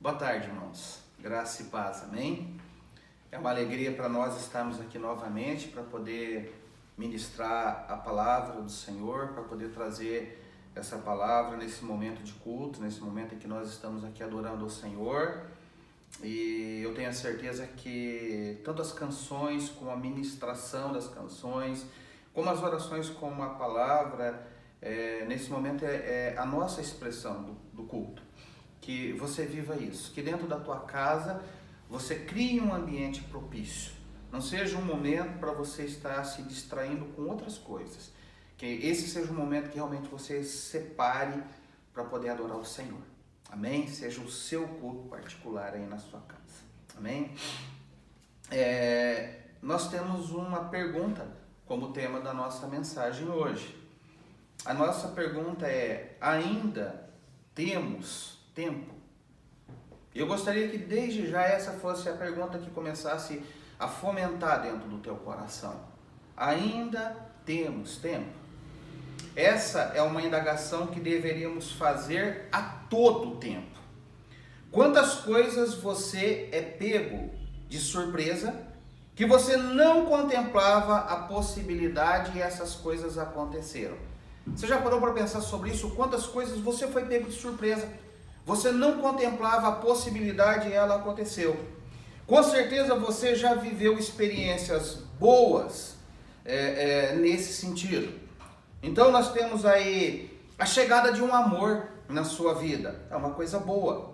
Boa tarde, irmãos. Graça e paz, amém? É uma alegria para nós estarmos aqui novamente para poder ministrar a palavra do Senhor, para poder trazer essa palavra nesse momento de culto, nesse momento em que nós estamos aqui adorando o Senhor. E eu tenho a certeza que tanto as canções, como a ministração das canções, como as orações, como a palavra, nesse momento é a nossa expressão do culto. Que você viva isso, que dentro da tua casa você crie um ambiente propício. Não seja um momento para você estar se distraindo com outras coisas. Que esse seja um momento que realmente você separe para poder adorar o Senhor. Amém? Seja o seu culto particular aí na sua casa. Amém? Nós temos uma pergunta como tema da nossa mensagem hoje. A nossa pergunta é: ainda temos tempo? Eu gostaria que desde já essa fosse a pergunta que começasse a fomentar dentro do teu coração. Ainda temos tempo? Essa é uma indagação que deveríamos fazer a todo tempo. Quantas coisas você é pego de surpresa que você não contemplava a possibilidade e essas coisas aconteceram? Você já parou para pensar sobre isso? Quantas coisas você foi pego de surpresa? Você não contemplava a possibilidade e ela aconteceu. Com certeza você já viveu experiências boas nesse sentido. Então nós temos aí a chegada de um amor na sua vida. É uma coisa boa.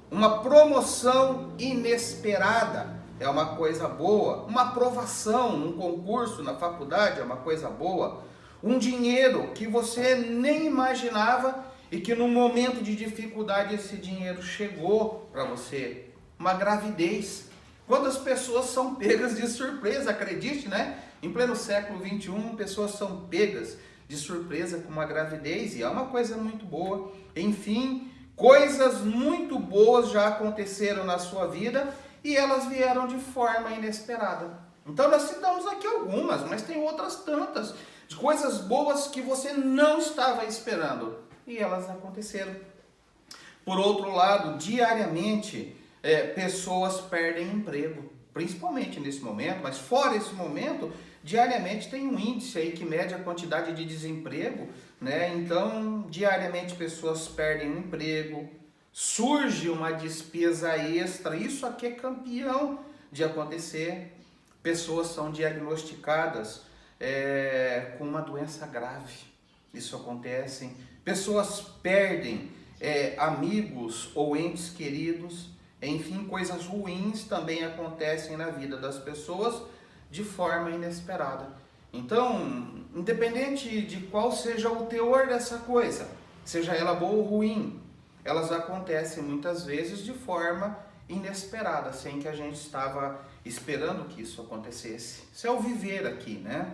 Uma promoção inesperada é uma coisa boa. Uma aprovação num concurso na faculdade é uma coisa boa. Um dinheiro que você nem imaginava e que no momento de dificuldade esse dinheiro chegou para você. Uma gravidez. Quantas pessoas são pegas de surpresa, acredite, né? Em pleno século XXI, pessoas são pegas de surpresa com uma gravidez e é uma coisa muito boa. Enfim, coisas muito boas já aconteceram na sua vida e elas vieram de forma inesperada. Então nós citamos aqui algumas, mas tem outras tantas, de coisas boas que você não estava esperando. E elas aconteceram. Por outro lado, diariamente, pessoas perdem emprego, principalmente nesse momento, mas fora esse momento, diariamente tem um índice aí que mede a quantidade de desemprego, né? Então, diariamente pessoas perdem o emprego, surge uma despesa extra, isso aqui é campeão de acontecer. Pessoas são diagnosticadas com uma doença grave, isso acontece. Pessoas perdem amigos ou entes queridos, enfim, coisas ruins também acontecem na vida das pessoas de forma inesperada. Então, independente de qual seja o teor dessa coisa, seja ela boa ou ruim, elas acontecem muitas vezes de forma inesperada, sem que a gente estava esperando que isso acontecesse. Isso é o viver aqui, né?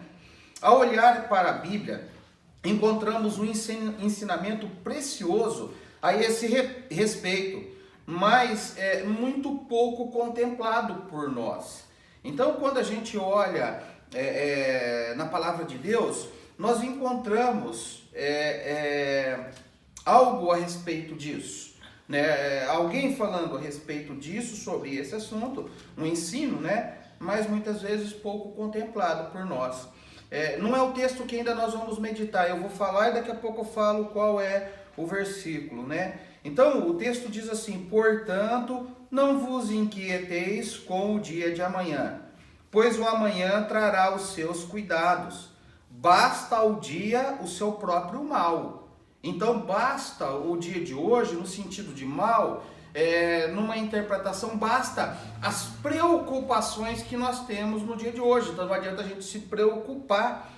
Ao olhar para a Bíblia, encontramos um ensinamento precioso a esse respeito, mas muito pouco contemplado por nós. Então, quando a gente olha na palavra de Deus, nós encontramos algo a respeito disso, né? Alguém falando a respeito disso, sobre esse assunto, um ensino, né? Mas muitas vezes pouco contemplado por nós. Não é o texto que ainda nós vamos meditar, eu vou falar e daqui a pouco eu falo qual é o versículo, né? Então o texto diz assim: portanto, não vos inquieteis com o dia de amanhã, pois o amanhã trará os seus cuidados, basta ao dia o seu próprio mal. Então basta o dia de hoje, no sentido de mal, numa interpretação, basta as preocupações que nós temos no dia de hoje. Então não adianta a gente se preocupar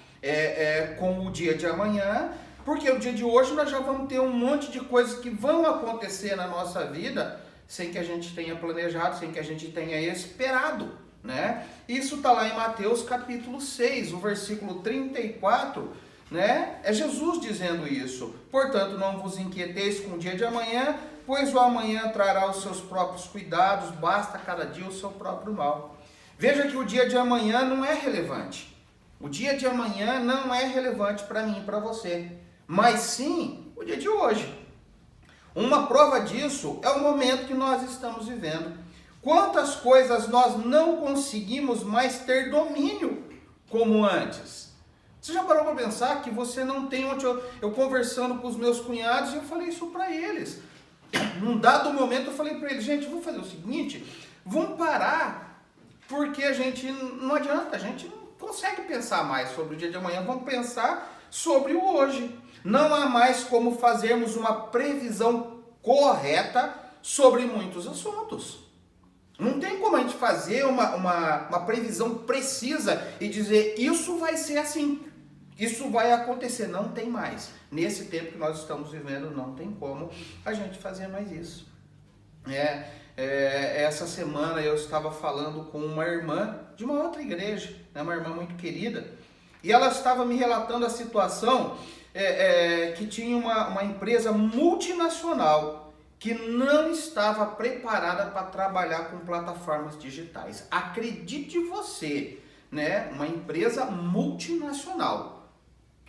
com o dia de amanhã, porque o dia de hoje nós já vamos ter um monte de coisas que vão acontecer na nossa vida sem que a gente tenha planejado, sem que a gente tenha esperado, né? Isso está lá em Mateus capítulo 6, o versículo 34, né? É Jesus dizendo isso. Portanto, não vos inquieteis com o dia de amanhã, pois o amanhã trará os seus próprios cuidados, basta cada dia o seu próprio mal. Veja que o dia de amanhã não é relevante. O dia de amanhã não é relevante para mim e para você, mas sim o dia de hoje. Uma prova disso é o momento que nós estamos vivendo. Quantas coisas nós não conseguimos mais ter domínio como antes? Você já parou para pensar que você não tem onde... Eu conversando com os meus cunhados, eu falei isso para eles. Num dado momento eu falei para eles, gente, vamos fazer o seguinte, vamos parar, porque a gente não adianta, a gente não consegue pensar mais sobre o dia de amanhã, vamos pensar sobre o hoje. Não há mais como fazermos uma previsão correta sobre muitos assuntos. Não tem como a gente fazer uma previsão precisa e dizer isso vai ser assim, isso vai acontecer. Não tem mais. Nesse tempo que nós estamos vivendo, não tem como a gente fazer mais isso. Essa semana eu estava falando com uma irmã de uma outra igreja, uma irmã muito querida, e ela estava me relatando a situação que tinha uma empresa multinacional que não estava preparada para trabalhar com plataformas digitais. Acredite você, uma empresa multinacional.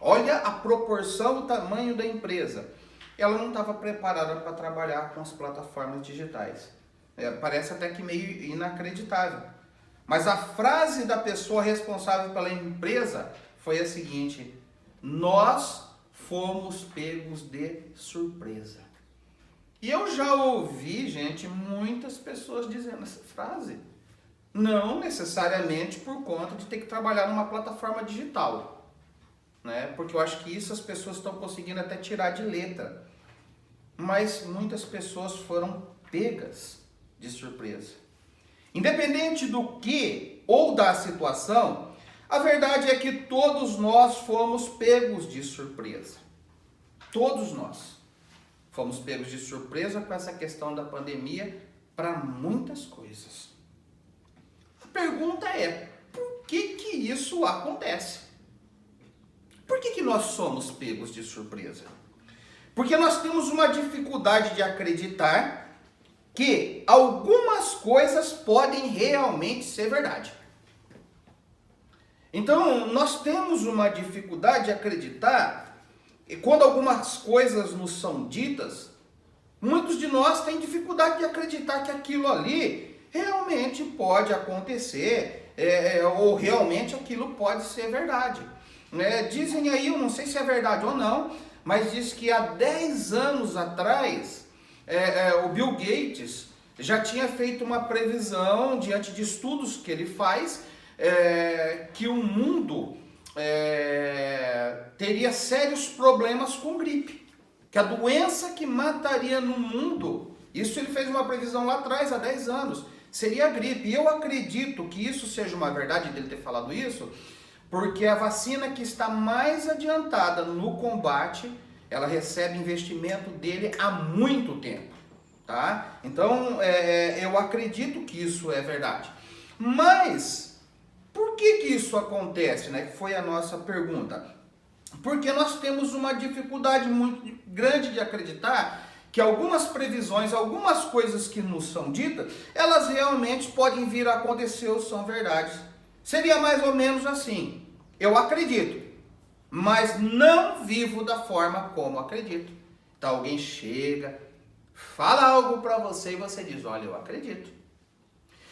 Olha a proporção, o tamanho da empresa. Ela não estava preparada para trabalhar com as plataformas digitais. Parece até que meio inacreditável. Mas a frase da pessoa responsável pela empresa foi a seguinte: nós fomos pegos de surpresa. E eu já ouvi, gente, muitas pessoas dizendo essa frase. Não necessariamente por conta de ter que trabalhar numa plataforma digital, porque eu acho que isso as pessoas estão conseguindo até tirar de letra. Mas muitas pessoas foram pegas de surpresa. Independente do que ou da situação, a verdade é que todos nós fomos pegos de surpresa. Todos nós fomos pegos de surpresa com essa questão da pandemia para muitas coisas. A pergunta é, por que isso acontece? Por que nós somos pegos de surpresa? Porque nós temos uma dificuldade de acreditar que algumas coisas podem realmente ser verdade. Então, nós temos uma dificuldade de acreditar. E quando algumas coisas nos são ditas, muitos de nós têm dificuldade de acreditar que aquilo ali realmente pode acontecer, ou realmente aquilo pode ser verdade. Dizem aí, eu não sei se é verdade ou não, mas diz que há 10 anos atrás, o Bill Gates já tinha feito uma previsão, diante de estudos que ele faz, que o mundo teria sérios problemas com gripe, que a doença que mataria no mundo, isso ele fez uma previsão lá atrás, há 10 anos, seria a gripe. E eu acredito que isso seja uma verdade dele ter falado isso, porque a vacina que está mais adiantada no combate, ela recebe investimento dele há muito tempo, tá? Então, eu acredito que isso é verdade. Mas por que isso acontece, Que foi a nossa pergunta. Porque nós temos uma dificuldade muito grande de acreditar que algumas previsões, algumas coisas que nos são ditas, elas realmente podem vir a acontecer ou são verdades. Seria mais ou menos assim: eu acredito, mas não vivo da forma como acredito. Então alguém chega, fala algo para você e você diz, olha, eu acredito.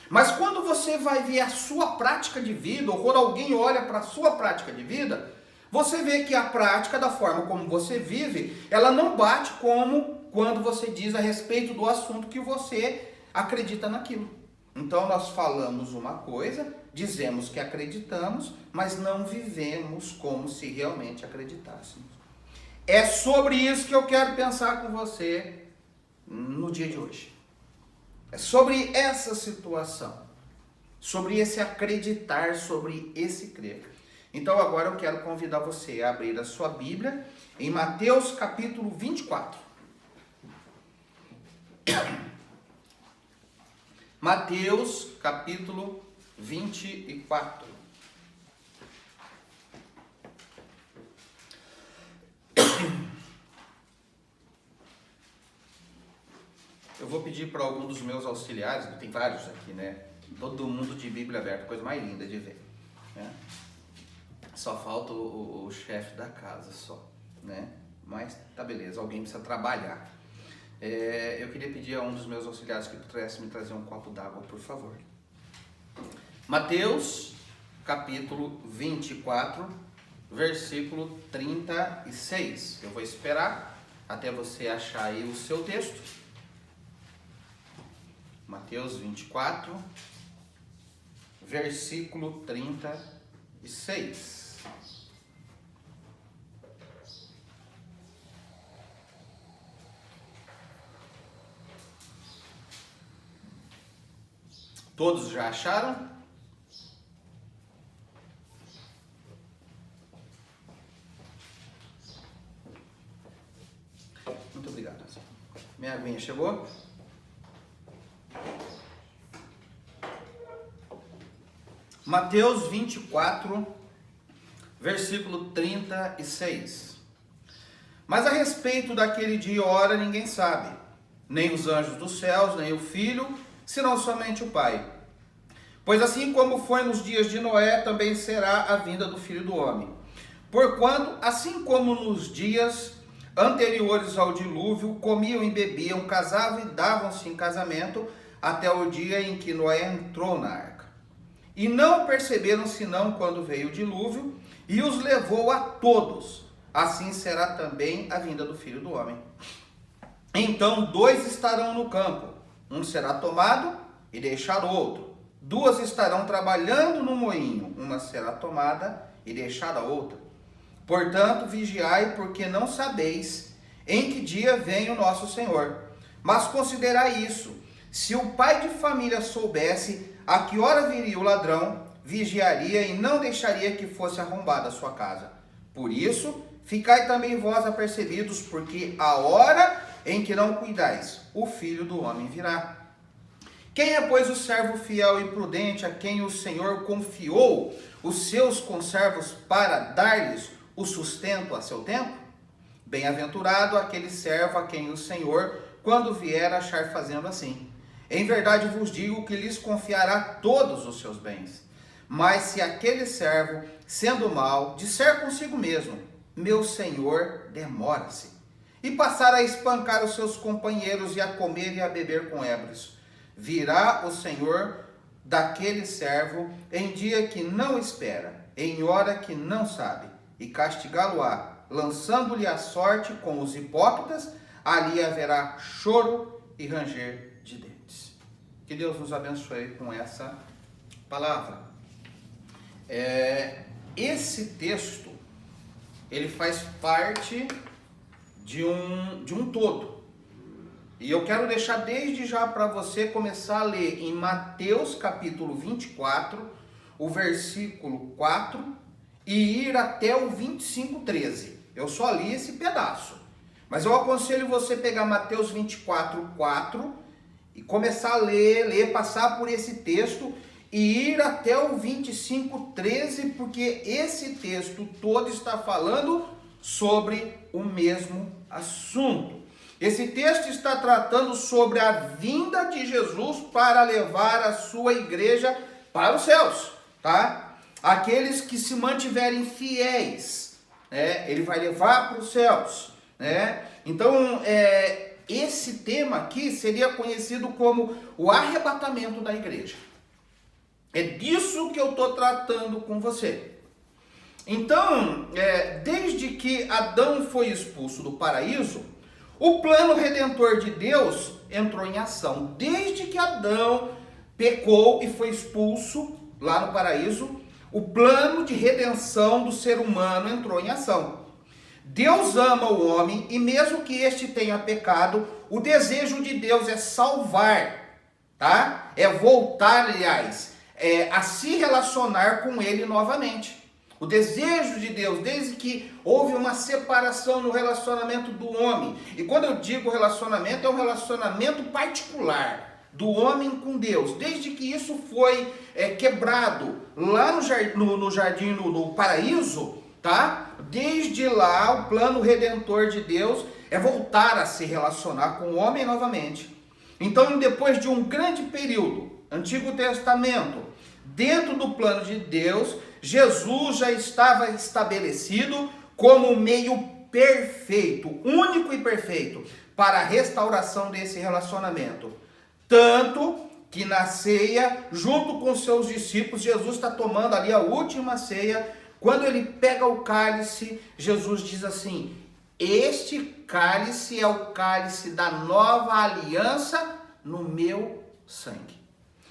Mas quando você vai ver a sua prática de vida, ou quando alguém olha para a sua prática de vida, você vê que a prática, da forma como você vive, ela não bate como quando você diz a respeito do assunto que você acredita naquilo. Então nós falamos uma coisa, dizemos que acreditamos, mas não vivemos como se realmente acreditássemos. É sobre isso que eu quero pensar com você no dia de hoje. É sobre essa situação, sobre esse acreditar, sobre esse crer. Então agora eu quero convidar você a abrir a sua Bíblia em Mateus capítulo 24. Mateus capítulo 24. Eu vou pedir para algum dos meus auxiliares, tem vários aqui, Todo mundo de Bíblia aberta, coisa mais linda de ver, Só falta o chefe da casa, só, Mas tá beleza, alguém precisa trabalhar. Eu queria pedir a um dos meus auxiliares que pudesse me trazer um copo d'água, por favor. Mateus, capítulo 24, versículo 36. Eu vou esperar até você achar aí o seu texto. Mateus 24, versículo 36. Todos já acharam? Muito obrigado. Minha aguinha chegou? Mateus 24, versículo 36. Mas a respeito daquele dia e hora ninguém sabe, nem os anjos dos céus, nem o Filho, senão somente o Pai. Pois assim como foi nos dias de Noé, também será a vinda do Filho do Homem. Porquanto, assim como nos dias anteriores ao dilúvio, comiam e bebiam, casavam e davam-se em casamento, até o dia em que Noé entrou na arca. E não perceberam senão quando veio o dilúvio, e os levou a todos. Assim será também a vinda do Filho do Homem. Então 2 estarão no campo, um será tomado e deixar outro. 2 estarão trabalhando no moinho, uma será tomada e deixada outra. Portanto, vigiai, porque não sabeis em que dia vem o nosso Senhor. Mas considerai isso: se o pai de família soubesse a que hora viria o ladrão, vigiaria e não deixaria que fosse arrombada a sua casa. Por isso, ficai também vós apercebidos, porque a hora em que não cuidais, o Filho do Homem virá. Quem é, pois, o servo fiel e prudente a quem o Senhor confiou os seus conservos para dar-lhes o sustento a seu tempo? Bem-aventurado aquele servo a quem o Senhor, quando vier, achar fazendo assim. Em verdade vos digo que lhes confiará todos os seus bens. Mas se aquele servo, sendo mau, disser consigo mesmo: meu senhor demora-se, e passar a espancar os seus companheiros e a comer e a beber com ébrios, virá o Senhor daquele servo em dia que não espera, em hora que não sabe, e castigá-lo-á, lançando-lhe a sorte com os hipócritas. Ali haverá choro e ranger de dentes. Que Deus nos abençoe com essa palavra. Esse texto, ele faz parte de um todo. E eu quero deixar desde já para você começar a ler em Mateus capítulo 24, o versículo 4, e ir até o 25:13. Eu só li esse pedaço. Mas eu aconselho você pegar Mateus 24, 4 e começar a ler, passar por esse texto e ir até o 25:13, porque esse texto todo está falando sobre o mesmo assunto. Esse texto está tratando sobre a vinda de Jesus para levar a sua igreja para os céus, tá? Aqueles que se mantiverem fiéis, ele vai levar para os céus, né? Então, esse tema aqui seria conhecido como o arrebatamento da igreja. É disso que eu estou tratando com você. Então, desde que Adão foi expulso do paraíso, o plano redentor de Deus entrou em ação. Desde que Adão pecou e foi expulso lá no paraíso, o plano de redenção do ser humano entrou em ação. Deus ama o homem e mesmo que este tenha pecado, o desejo de Deus é salvar, tá? É voltar, aliás, a se relacionar com ele novamente. O desejo de Deus, desde que houve uma separação no relacionamento do homem. E quando eu digo relacionamento, é um relacionamento particular do homem com Deus. Desde que isso foi quebrado lá no jardim, no paraíso, tá? Desde lá, o plano redentor de Deus é voltar a se relacionar com o homem novamente. Então, depois de um grande período, Antigo Testamento, dentro do plano de Deus, Jesus já estava estabelecido como o meio perfeito, único e perfeito, para a restauração desse relacionamento. Tanto que na ceia, junto com seus discípulos, Jesus está tomando ali a última ceia. Quando ele pega o cálice, Jesus diz assim: este cálice é o cálice da nova aliança no meu sangue.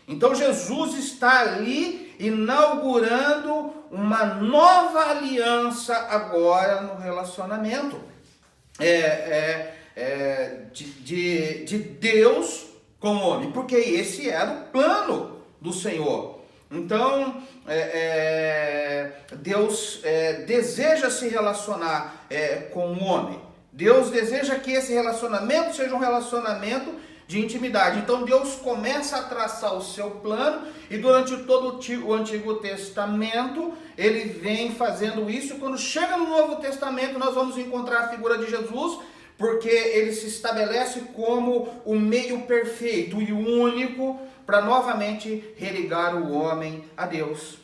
Então Jesus está ali inaugurando uma nova aliança agora no relacionamento de Deus com o homem, porque esse era o plano do Senhor. Então Deus deseja se relacionar com o homem. Deus deseja que esse relacionamento seja um relacionamento de intimidade. Então Deus começa a traçar o seu plano, e durante todo o Antigo Testamento ele vem fazendo isso. Quando chega no Novo Testamento, nós vamos encontrar a figura de Jesus, porque ele se estabelece como o meio perfeito e único para novamente religar o homem a Deus.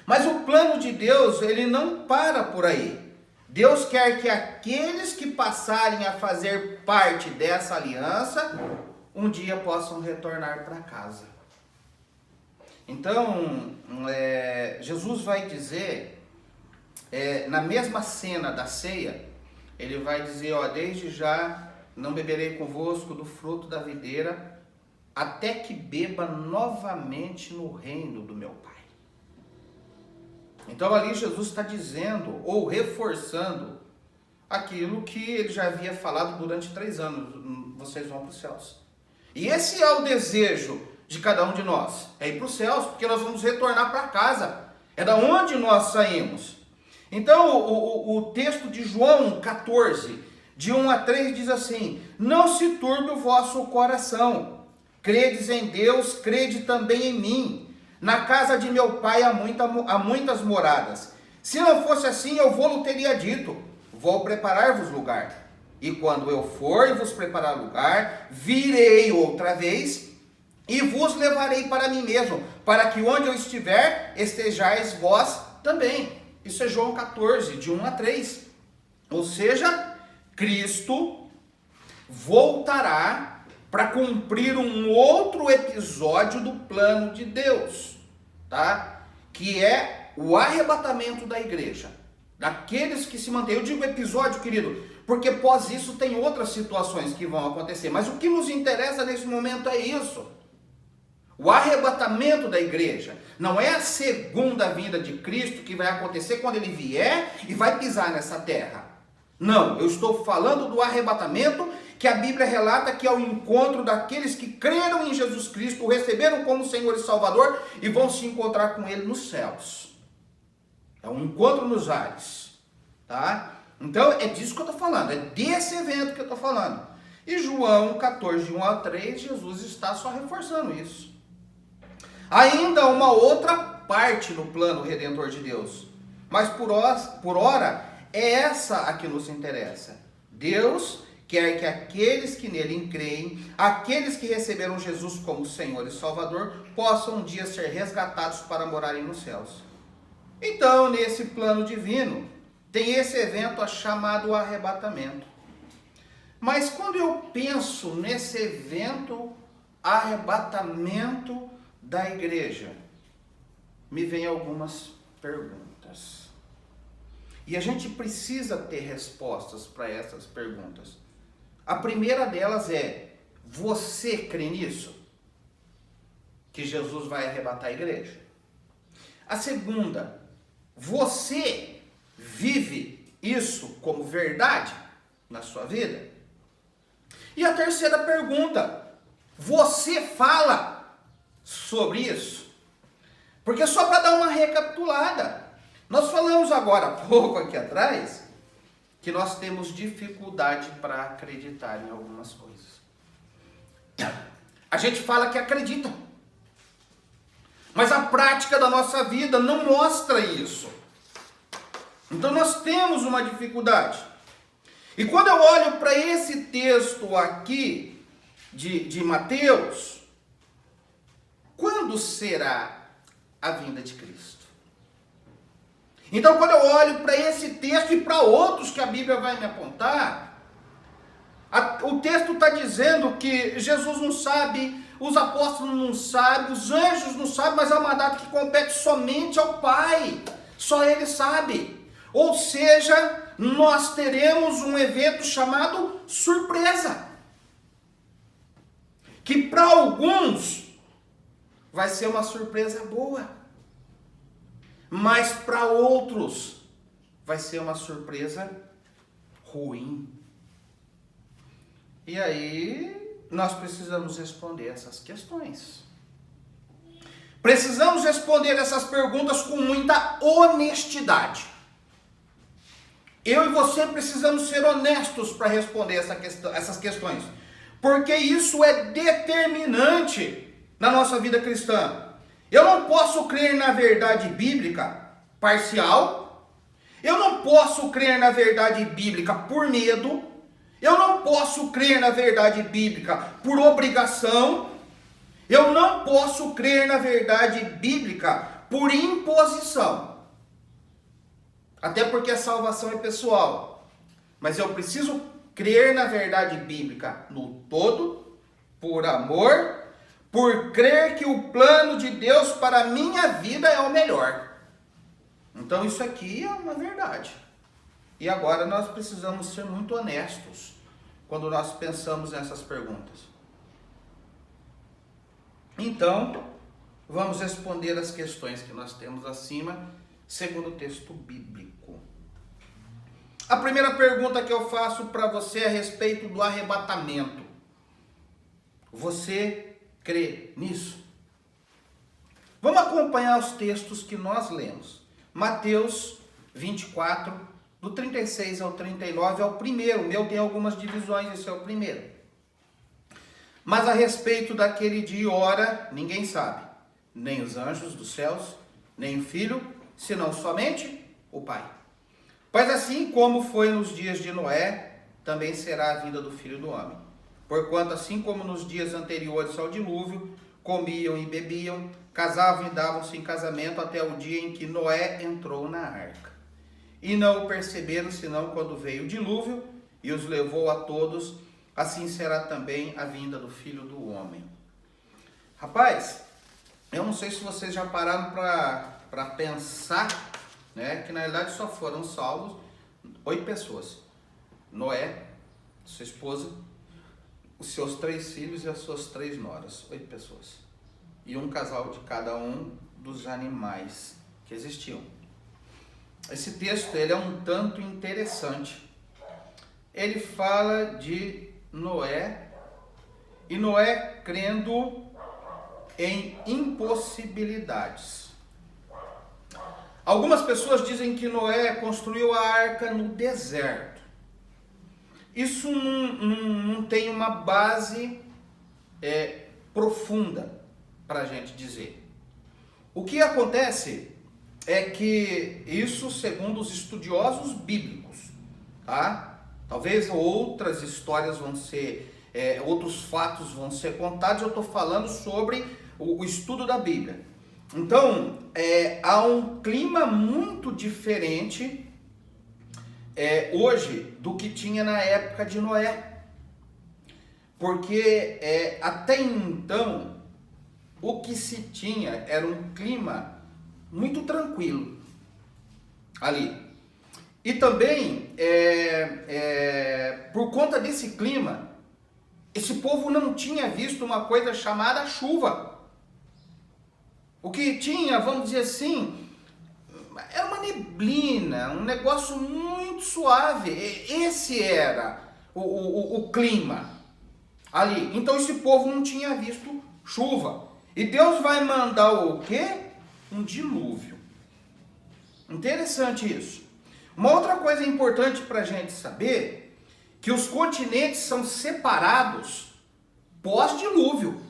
Mas o plano de Deus, ele não para por aí. Deus quer que aqueles que passarem a fazer parte dessa aliança, um dia possam retornar para casa. Então, Jesus vai dizer, na mesma cena da ceia, ele vai dizer: desde já não beberei convosco do fruto da videira, até que beba novamente no reino do meu Pai. Então ali Jesus está dizendo, ou reforçando, aquilo que ele já havia falado durante 3 anos: vocês vão para os céus. E esse é o desejo de cada um de nós, é ir para os céus, porque nós vamos retornar para casa, é da onde nós saímos. Então o texto de João 14, de 1 a 3 diz assim: não se turbe o vosso coração, credes em Deus, crede também em mim. Na casa de meu pai há muitas moradas. Se não fosse assim, eu vou-lhe teria dito: vou preparar-vos lugar. E quando eu for e vos preparar lugar, virei outra vez e vos levarei para mim mesmo, para que onde eu estiver, estejais vós também. Isso é João 14, de 1 a 3. Ou seja, Cristo voltará para cumprir um outro episódio do plano de Deus, tá? Que é o arrebatamento da igreja, daqueles que se mantêm. Eu digo episódio, querido, porque após isso tem outras situações que vão acontecer, mas o que nos interessa nesse momento é isso: o arrebatamento da igreja. Não é a segunda vinda de Cristo que vai acontecer quando ele vier e vai pisar nessa terra. Não, eu estou falando do arrebatamento que a Bíblia relata, que é o encontro daqueles que creram em Jesus Cristo, o receberam como Senhor e Salvador e vão se encontrar com ele nos céus. É um encontro nos ares, tá? Então é disso que eu estou falando, é desse evento que eu estou falando. E João 14, de 1 a 3, Jesus está só reforçando isso. Ainda uma outra parte no plano redentor de Deus, mas por ora é essa a que nos interessa. Deus quer que aqueles que nele creem, aqueles que receberam Jesus como Senhor e Salvador, possam um dia ser resgatados para morarem nos céus. Então, nesse plano divino, tem esse evento chamado arrebatamento. Mas quando eu penso nesse evento, arrebatamento da igreja, me vem algumas perguntas. E a gente precisa ter respostas para essas perguntas. A primeira delas é: você crê nisso? Que Jesus vai arrebatar a igreja? A segunda: você vive isso como verdade na sua vida? E a terceira pergunta: você fala sobre isso? Porque só para dar uma recapitulada, nós falamos agora há pouco aqui atrás que nós temos dificuldade para acreditar em algumas coisas. A gente fala que acredita, mas a prática da nossa vida não mostra isso. Então nós temos uma dificuldade. E quando eu olho para esse texto aqui de Mateus, quando será a vinda de Cristo? Então, quando eu olho para esse texto e para outros que a Bíblia vai me apontar, O texto está dizendo que Jesus não sabe, os apóstolos não sabem, os anjos não sabem, mas é uma data que compete somente ao Pai. Só Ele sabe. Ou seja, nós teremos um evento chamado surpresa. Que para alguns vai ser uma surpresa boa. Mas para outros vai ser uma surpresa ruim. E aí nós precisamos responder essas questões. Precisamos responder essas perguntas com muita honestidade. Eu e você precisamos ser honestos para responder essas questões. Porque isso é determinante na nossa vida cristã. Eu não posso crer na verdade bíblica parcial. Eu não posso crer na verdade bíblica por medo. Eu não posso crer na verdade bíblica por obrigação. Eu não posso crer na verdade bíblica por imposição. Até porque a salvação é pessoal. Mas eu preciso crer na verdade bíblica no todo, por amor, por crer que o plano de Deus para a minha vida é o melhor. Então isso aqui é uma verdade. E agora nós precisamos ser muito honestos quando nós pensamos nessas perguntas. Então, vamos responder as questões que nós temos acima, segundo o texto bíblico. A primeira pergunta que eu faço para você é a respeito do arrebatamento. Você crê nisso? Vamos acompanhar os textos que nós lemos. Mateus 24, do 36 ao 39 é o primeiro. O meu tem algumas divisões, esse é o primeiro. Mas a respeito daquele dia e hora, ninguém sabe. Nem os anjos dos céus, nem o Filho, senão somente o Pai. Pois assim como foi nos dias de Noé, também será a vinda do Filho do Homem. Porquanto assim como nos dias anteriores ao dilúvio, comiam e bebiam, casavam e davam-se em casamento até o dia em que Noé entrou na arca. E não o perceberam senão quando veio o dilúvio e os levou a todos, assim será também a vinda do Filho do Homem. Rapaz, eu não sei se vocês já pararam para pensar, né, que na verdade só foram salvos 8 pessoas. Noé, sua esposa, os seus 3 filhos e as suas 3 noras. 8 pessoas. E um casal de cada um dos animais que existiam. Esse texto ele é um tanto interessante. Ele fala de Noé, e Noé crendo em impossibilidades. Algumas pessoas dizem que Noé construiu a arca no deserto. Isso não tem uma base profunda para a gente dizer. O que acontece é que isso, segundo os estudiosos bíblicos, tá? Talvez outras histórias vão ser, outros fatos vão ser contados, eu estou falando sobre o estudo da Bíblia. Então, há um clima muito diferente hoje do que tinha na época de Noé. Porque até então, o que se tinha era um clima muito tranquilo ali. E também, por conta desse clima, esse povo não tinha visto uma coisa chamada chuva. O que tinha, vamos dizer assim, era uma neblina, um negócio muito suave. Esse era o clima ali. Então esse povo não tinha visto chuva. E Deus vai mandar o quê? Um dilúvio. Interessante isso. Uma outra coisa importante para a gente saber, que os continentes são separados pós-dilúvio.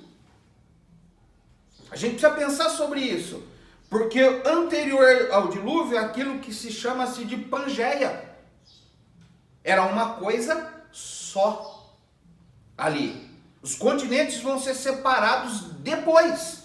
A gente precisa pensar sobre isso, porque anterior ao dilúvio é aquilo que se chama-se de Pangeia. Era uma coisa só ali. Os continentes vão ser separados depois.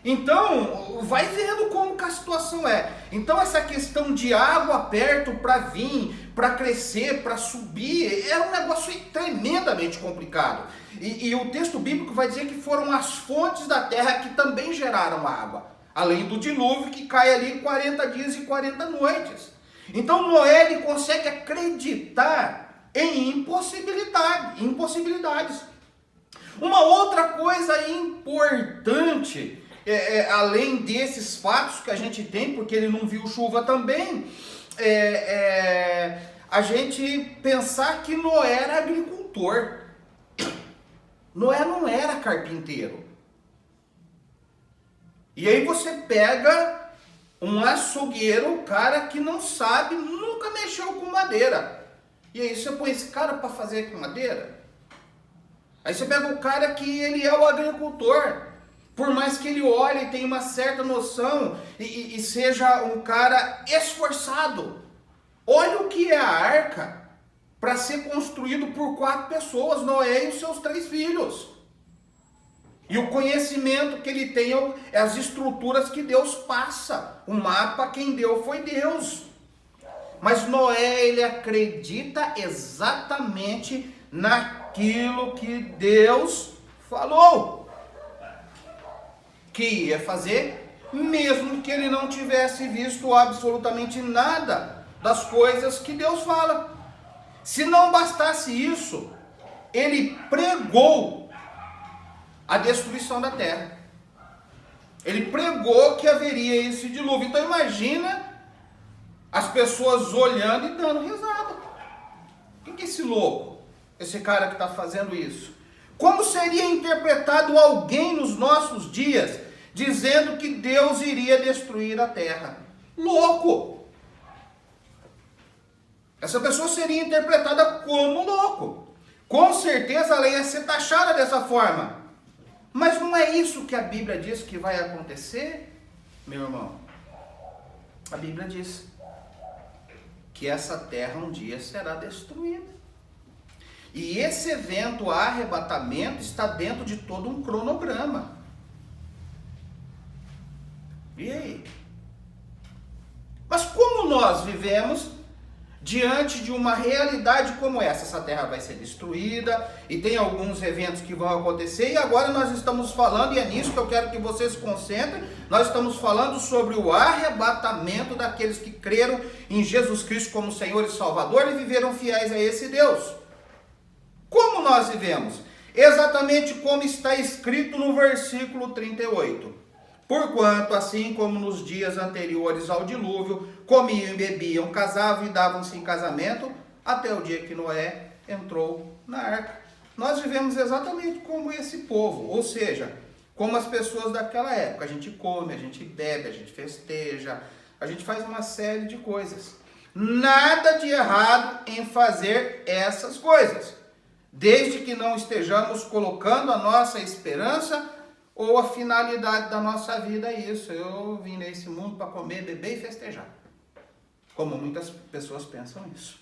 Então, vai vendo como que a situação é. Então, essa questão de água perto para vir, para crescer, para subir, era um negócio tremendamente complicado. E o texto bíblico vai dizer que foram as fontes da terra que também geraram água, além do dilúvio que cai ali 40 dias e 40 noites. Então Noé ele consegue acreditar em impossibilidades. Uma outra coisa importante, além desses fatos que a gente tem, porque ele não viu chuva também, a gente pensar que Noé era agricultor. Noé não era carpinteiro. E aí você pega um açougueiro, cara que não sabe, nunca mexeu com madeira. E aí você põe esse cara para fazer com madeira? Aí você pega o cara que ele é o agricultor. Por mais que ele olhe e tenha uma certa noção e seja um cara esforçado. Olha o que é a arca para ser construído por 4 pessoas, Noé e os seus 3 filhos. E o conhecimento que ele tem é as estruturas que Deus passa. O mapa quem deu foi Deus. Mas Noé, ele acredita exatamente naquilo que Deus falou que ia fazer, mesmo que ele não tivesse visto absolutamente nada das coisas que Deus fala. Se não bastasse isso, ele pregou a destruição da terra. Ele pregou que haveria esse dilúvio. Então imagina as pessoas olhando e dando risada. Quem que é esse louco? Esse cara que está fazendo isso? Como seria interpretado alguém nos nossos dias dizendo que Deus iria destruir a terra? Louco! Essa pessoa seria interpretada como louco. Com certeza ela ia ser taxada dessa forma. Mas não é isso que a Bíblia diz que vai acontecer, meu irmão. A Bíblia diz que essa terra um dia será destruída. E esse evento, o arrebatamento, está dentro de todo um cronograma. E aí? Mas como nós vivemos diante de uma realidade como essa? Essa terra vai ser destruída e tem alguns eventos que vão acontecer. E agora nós estamos falando, e é nisso que eu quero que vocês se concentrem, nós estamos falando sobre o arrebatamento daqueles que creram em Jesus Cristo como Senhor e Salvador e viveram fiéis a esse Deus. Como nós vivemos? Exatamente como está escrito no versículo 38. Porquanto, assim como nos dias anteriores ao dilúvio, comiam e bebiam, casavam e davam-se em casamento, até o dia que Noé entrou na arca. Nós vivemos exatamente como esse povo, ou seja, como as pessoas daquela época. A gente come, a gente bebe, a gente festeja, a gente faz uma série de coisas. Nada de errado em fazer essas coisas, desde que não estejamos colocando a nossa esperança ou a finalidade da nossa vida é isso. Eu vim nesse mundo para comer, beber e festejar. Como muitas pessoas pensam isso.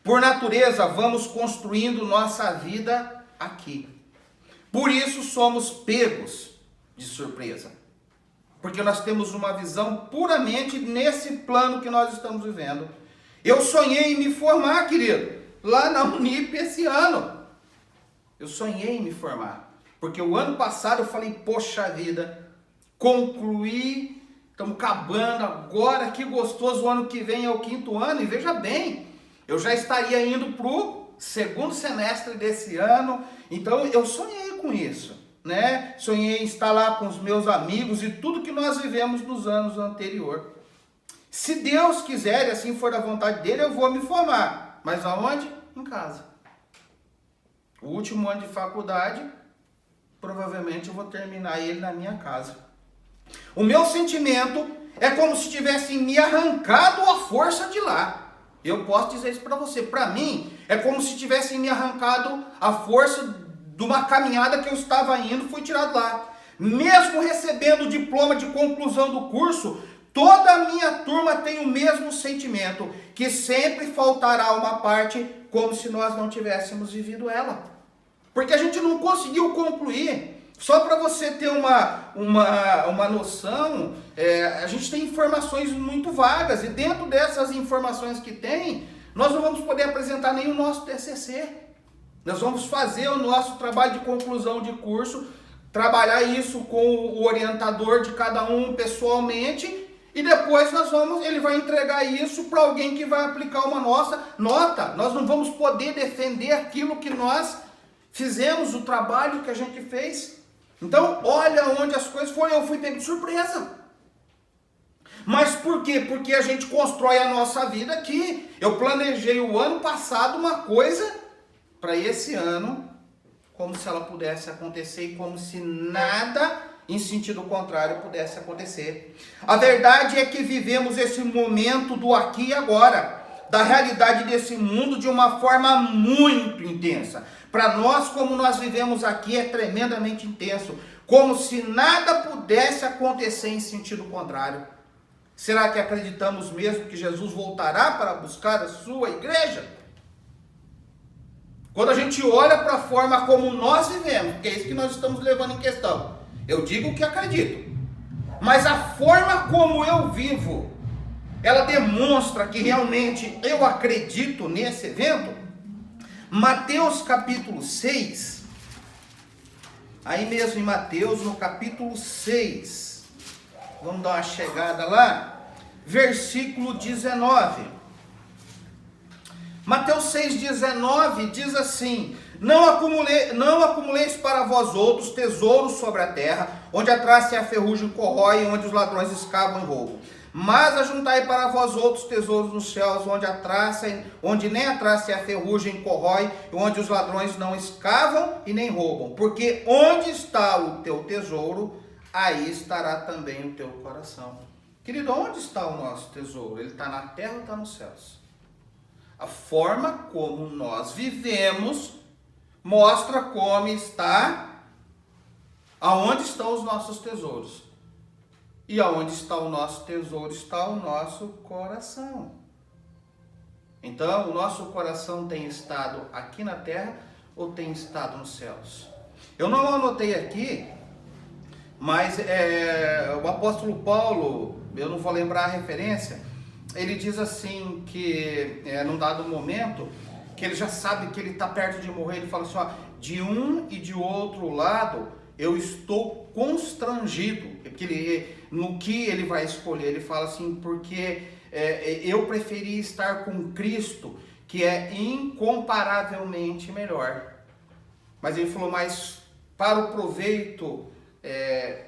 Por natureza, vamos construindo nossa vida aqui. Por isso somos pegos de surpresa. Porque nós temos uma visão puramente nesse plano que nós estamos vivendo. Eu sonhei em me formar, querido, lá na Unip esse ano. Eu sonhei em me formar. Porque o ano passado eu falei, poxa vida, concluí, estamos acabando agora, que gostoso, o ano que vem é o 5º ano. E veja bem, eu já estaria indo para o 2º semestre desse ano. Então eu sonhei com isso, né? Sonhei em estar lá com os meus amigos e tudo que nós vivemos nos anos anteriores. Se Deus quiser e assim for da vontade dele, eu vou me formar. Mas aonde? Em casa. O último ano de faculdade, provavelmente eu vou terminar ele na minha casa. O meu sentimento é como se tivessem me arrancado a força de lá. Eu posso dizer isso para você. Para mim, é como se tivessem me arrancado a força de uma caminhada que eu estava indo, fui tirado lá. Mesmo recebendo o diploma de conclusão do curso, toda a minha turma tem o mesmo sentimento, que sempre faltará uma parte, como se nós não tivéssemos vivido ela. Porque a gente não conseguiu concluir. Só para você ter uma noção, a gente tem informações muito vagas. E dentro dessas informações que tem, nós não vamos poder apresentar nem o nosso TCC. Nós vamos fazer o nosso trabalho de conclusão de curso, trabalhar isso com o orientador de cada um pessoalmente, e depois ele vai entregar isso para alguém que vai aplicar uma nossa nota. Nós não vamos poder defender aquilo que nós fizemos, o trabalho que a gente fez. Então, olha onde as coisas foram. Eu fui pego de surpresa. Mas por quê? Porque a gente constrói a nossa vida aqui. Eu planejei o ano passado uma coisa para esse ano, como se ela pudesse acontecer e como se nada em sentido contrário pudesse acontecer. A verdade é que vivemos esse momento do aqui e agora, da realidade desse mundo de uma forma muito intensa. Para nós, como nós vivemos aqui, é tremendamente intenso, como se nada pudesse acontecer em sentido contrário. Será que acreditamos mesmo que Jesus voltará para buscar a sua igreja? Quando a gente olha para a forma como nós vivemos, porque é isso que nós estamos levando em questão, eu digo que acredito, mas a forma como eu vivo, ela demonstra que realmente eu acredito nesse evento. Mateus capítulo 6, aí mesmo em Mateus, no capítulo 6, vamos dar uma chegada lá, versículo 19. Mateus 6,19 diz assim: Não acumuleis para vós outros tesouros sobre a terra, onde a traça e a ferrugem corrói, onde os ladrões escavam e roubam. Mas ajuntai para vós outros tesouros nos céus, onde nem a traça e a ferrugem corrói, e onde os ladrões não escavam e nem roubam. Porque onde está o teu tesouro, aí estará também o teu coração. Querido, onde está o nosso tesouro? Ele está na terra ou está nos céus? A forma como nós vivemos mostra como está, aonde estão os nossos tesouros. E aonde está o nosso tesouro, está o nosso coração. Então, o nosso coração tem estado aqui na terra ou tem estado nos céus? Eu não anotei aqui, mas o apóstolo Paulo, eu não vou lembrar a referência, ele diz assim que, num dado momento, que ele já sabe que ele está perto de morrer, ele fala assim, ó, de um e de outro lado, eu estou constrangido, no que ele vai escolher. Ele fala assim, porque eu preferi estar com Cristo, que é incomparavelmente melhor. Mas ele falou, mas para o proveito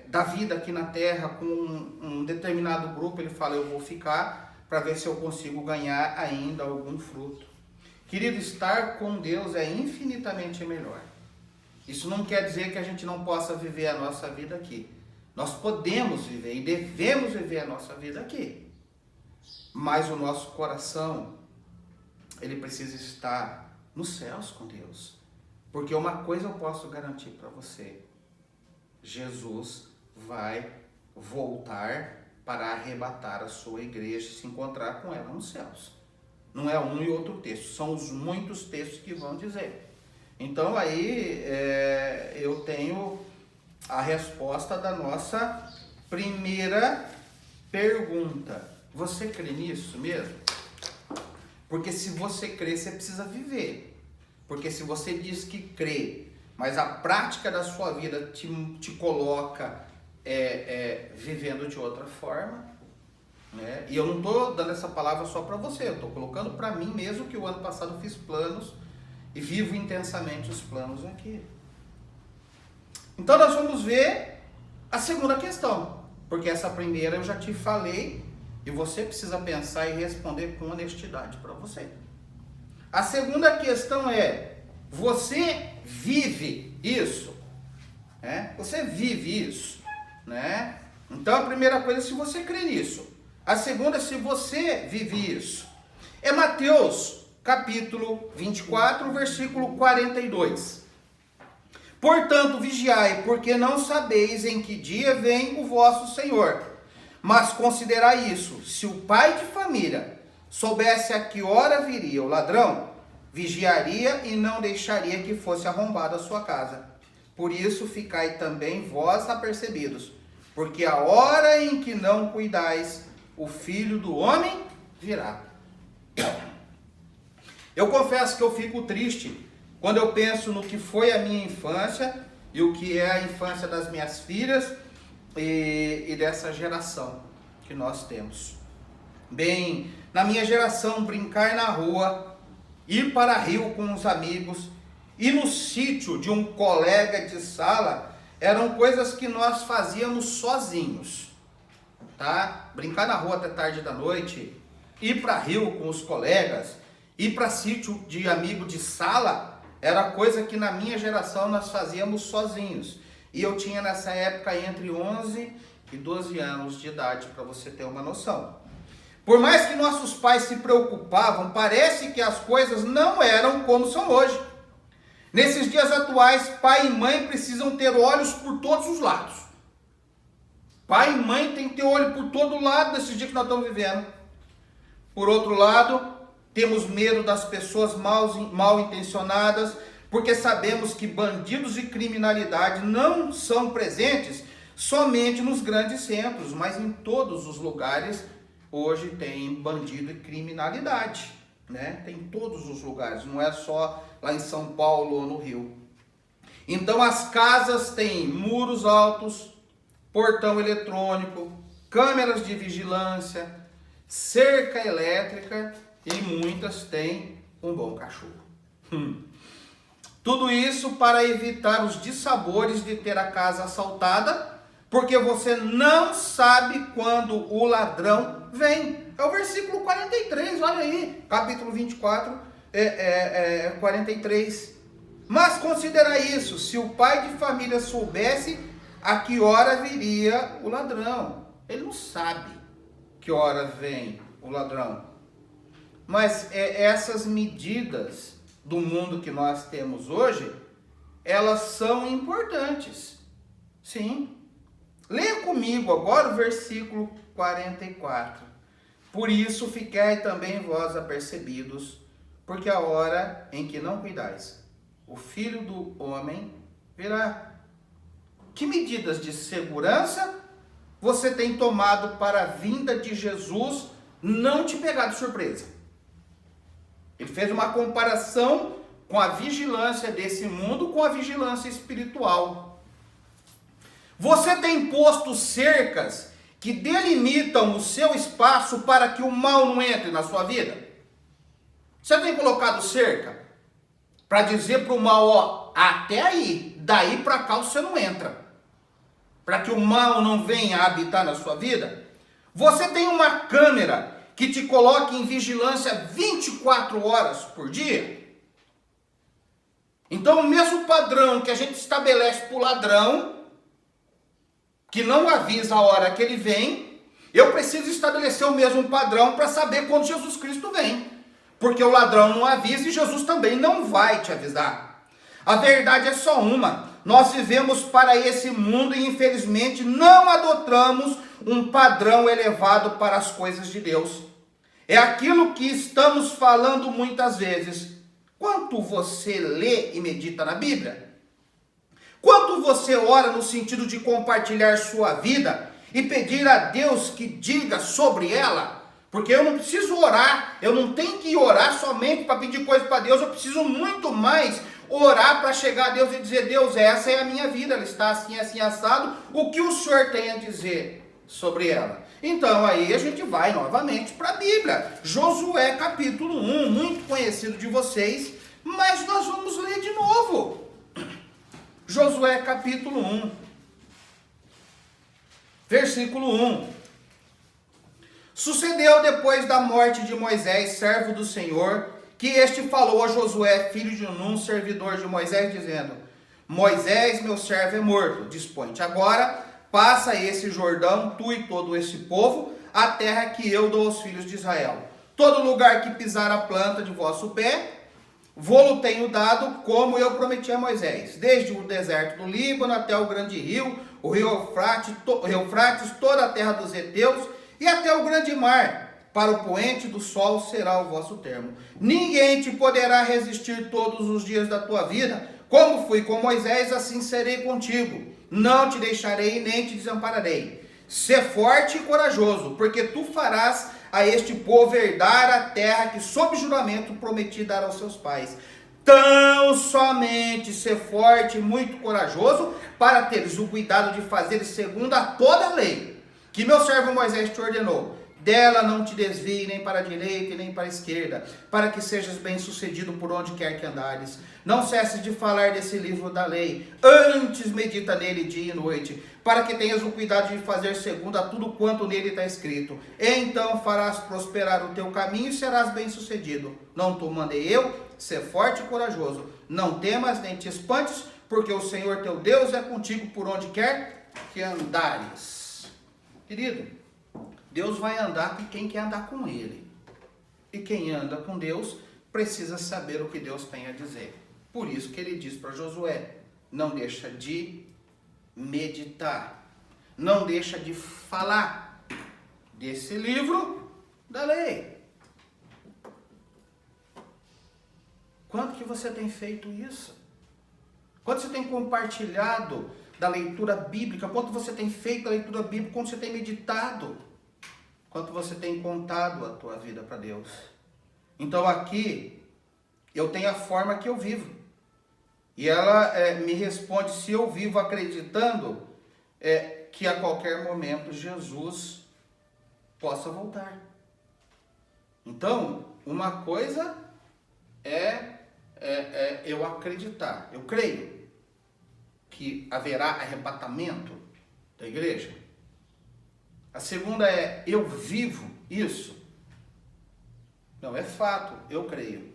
da vida aqui na terra, com um determinado grupo, ele fala, eu vou ficar para ver se eu consigo ganhar ainda algum fruto. Querido, estar com Deus é infinitamente melhor. Isso não quer dizer que a gente não possa viver a nossa vida aqui. Nós podemos viver e devemos viver a nossa vida aqui. Mas o nosso coração, ele precisa estar nos céus com Deus. Porque uma coisa eu posso garantir para você. Jesus vai voltar para arrebatar a sua igreja e se encontrar com ela nos céus. Não é um e outro texto, são os muitos textos que vão dizer. Então aí eu tenho a resposta da nossa primeira pergunta. Você crê nisso mesmo? Porque se você crê, você precisa viver. Porque se você diz que crê, mas a prática da sua vida te coloca vivendo de outra forma, né? E eu não estou dando essa palavra só para você, eu estou colocando para mim mesmo, que o ano passado fiz planos e vivo intensamente os planos aqui. Então nós vamos ver a segunda questão, porque essa primeira eu já te falei e você precisa pensar e responder com honestidade para você. A segunda questão é, você vive isso? Você vive isso? Né? Então a primeira coisa é se você crê nisso. A segunda é se você vive isso. É Mateus capítulo 24, versículo 42. Portanto, vigiai, porque não sabeis em que dia vem o vosso Senhor. Mas considerai isso, se o pai de família soubesse a que hora viria o ladrão, vigiaria e não deixaria que fosse arrombada a sua casa. Por isso, ficai também vós apercebidos, porque a hora em que não cuidais, o Filho do Homem virá. Eu confesso que eu fico triste quando eu penso no que foi a minha infância e o que é a infância das minhas filhas e dessa geração que nós temos. Bem, na minha geração, brincar na rua, ir para rio com os amigos, ir no sítio de um colega de sala, eram coisas que nós fazíamos sozinhos, tá? Brincar na rua até tarde da noite, ir para rio com os colegas, ir para sítio de amigo de sala, era coisa que na minha geração nós fazíamos sozinhos. E eu tinha nessa época entre 11 e 12 anos de idade, para você ter uma noção. Por mais que nossos pais se preocupavam, parece que as coisas não eram como são hoje. Nesses dias atuais, pai e mãe precisam ter olhos por todos os lados. Pai e mãe tem que ter olho por todo lado nesses dias que nós estamos vivendo. Por outro lado, temos medo das pessoas mal intencionadas, porque sabemos que bandidos e criminalidade não são presentes somente nos grandes centros, mas em todos os lugares hoje tem bandido e criminalidade, né? Tem em todos os lugares, não é só lá em São Paulo ou no Rio. Então as casas têm muros altos, portão eletrônico, câmeras de vigilância, cerca elétrica e muitas têm um bom cachorro. Tudo isso para evitar os dissabores de ter a casa assaltada, porque você não sabe quando o ladrão vem. É o versículo 43, olha aí, capítulo 24, 43. Mas considera isso, se o pai de família soubesse a que hora viria o ladrão. Ele não sabe que hora vem o ladrão. Mas essas medidas do mundo que nós temos hoje, elas são importantes. Sim. Leia comigo agora o versículo 44. Por isso ficai também vós apercebidos, porque a hora em que não cuidais, o Filho do Homem virá. Que medidas de segurança você tem tomado para a vinda de Jesus não te pegar de surpresa? Ele fez uma comparação com a vigilância desse mundo com a vigilância espiritual. Você tem posto cercas que delimitam o seu espaço para que o mal não entre na sua vida? Você tem colocado cerca para dizer para o mal, ó, até aí, daí para cá você não entra, para que o mal não venha habitar na sua vida? Você tem uma câmera que te coloque em vigilância 24 horas por dia? Então o mesmo padrão que a gente estabelece para o ladrão, que não avisa a hora que ele vem, eu preciso estabelecer o mesmo padrão para saber quando Jesus Cristo vem. Porque o ladrão não avisa e Jesus também não vai te avisar. A verdade é só uma: nós vivemos para esse mundo e infelizmente não adotamos um padrão elevado para as coisas de Deus. É aquilo que estamos falando muitas vezes. Quanto você lê e medita na Bíblia? Quanto você ora no sentido de compartilhar sua vida e pedir a Deus que diga sobre ela? Porque eu não preciso orar, eu não tenho que orar somente para pedir coisa para Deus, eu preciso muito mais orar para chegar a Deus e dizer: Deus, essa é a minha vida, ela está assim, assim, assado, o que o Senhor tem a dizer sobre ela? Então aí a gente vai novamente para a Bíblia, Josué capítulo 1, muito conhecido de vocês, mas nós vamos ler de novo. Josué capítulo 1, versículo 1. Sucedeu depois da morte de Moisés, servo do Senhor, que este falou a Josué, filho de Nun, servidor de Moisés, dizendo: Moisés, meu servo, é morto. Dispõe-te agora, passa esse Jordão, tu e todo esse povo, a terra que eu dou aos filhos de Israel. Todo lugar que pisar a planta de vosso pé, vô-lo tenho dado, como eu prometi a Moisés, desde o deserto do Líbano até o grande rio, o rio Eufrates, toda a terra dos heteus, e até o grande mar. Para o poente do sol será o vosso termo. Ninguém te poderá resistir todos os dias da tua vida. Como fui com Moisés, assim serei contigo. Não te deixarei nem te desampararei. Sê forte e corajoso, porque tu farás a este povo herdar a terra que sob juramento prometi dar aos seus pais. Tão somente ser forte e muito corajoso, para teres o cuidado de fazer segundo a toda a lei, que meu servo Moisés te ordenou. Dela não te desvie nem para a direita e nem para a esquerda, para que sejas bem sucedido por onde quer que andares. Não cesses de falar desse livro da lei, antes medita nele dia e noite, para que tenhas o cuidado de fazer segundo a tudo quanto nele está escrito. Então farás prosperar o teu caminho e serás bem sucedido. Não te mandei eu, ser forte e corajoso. Não temas nem te espantes, porque o Senhor teu Deus é contigo por onde quer que andares. Querido, Deus vai andar com quem quer andar com Ele. E quem anda com Deus precisa saber o que Deus tem a dizer. Por isso que ele diz para Josué, não deixa de meditar, não deixa de falar desse livro da lei. Quanto que você tem feito isso? Quanto você tem compartilhado da leitura bíblica? Quanto você tem feito da leitura bíblica? Quanto você tem meditado? Quanto você tem contado a tua vida para Deus? Então aqui, eu tenho a forma que eu vivo. E ela me responde se eu vivo acreditando que a qualquer momento Jesus possa voltar. Então, uma coisa eu acreditar, eu creio que haverá arrebatamento da igreja. A segunda eu vivo isso. Não, é fato, eu creio.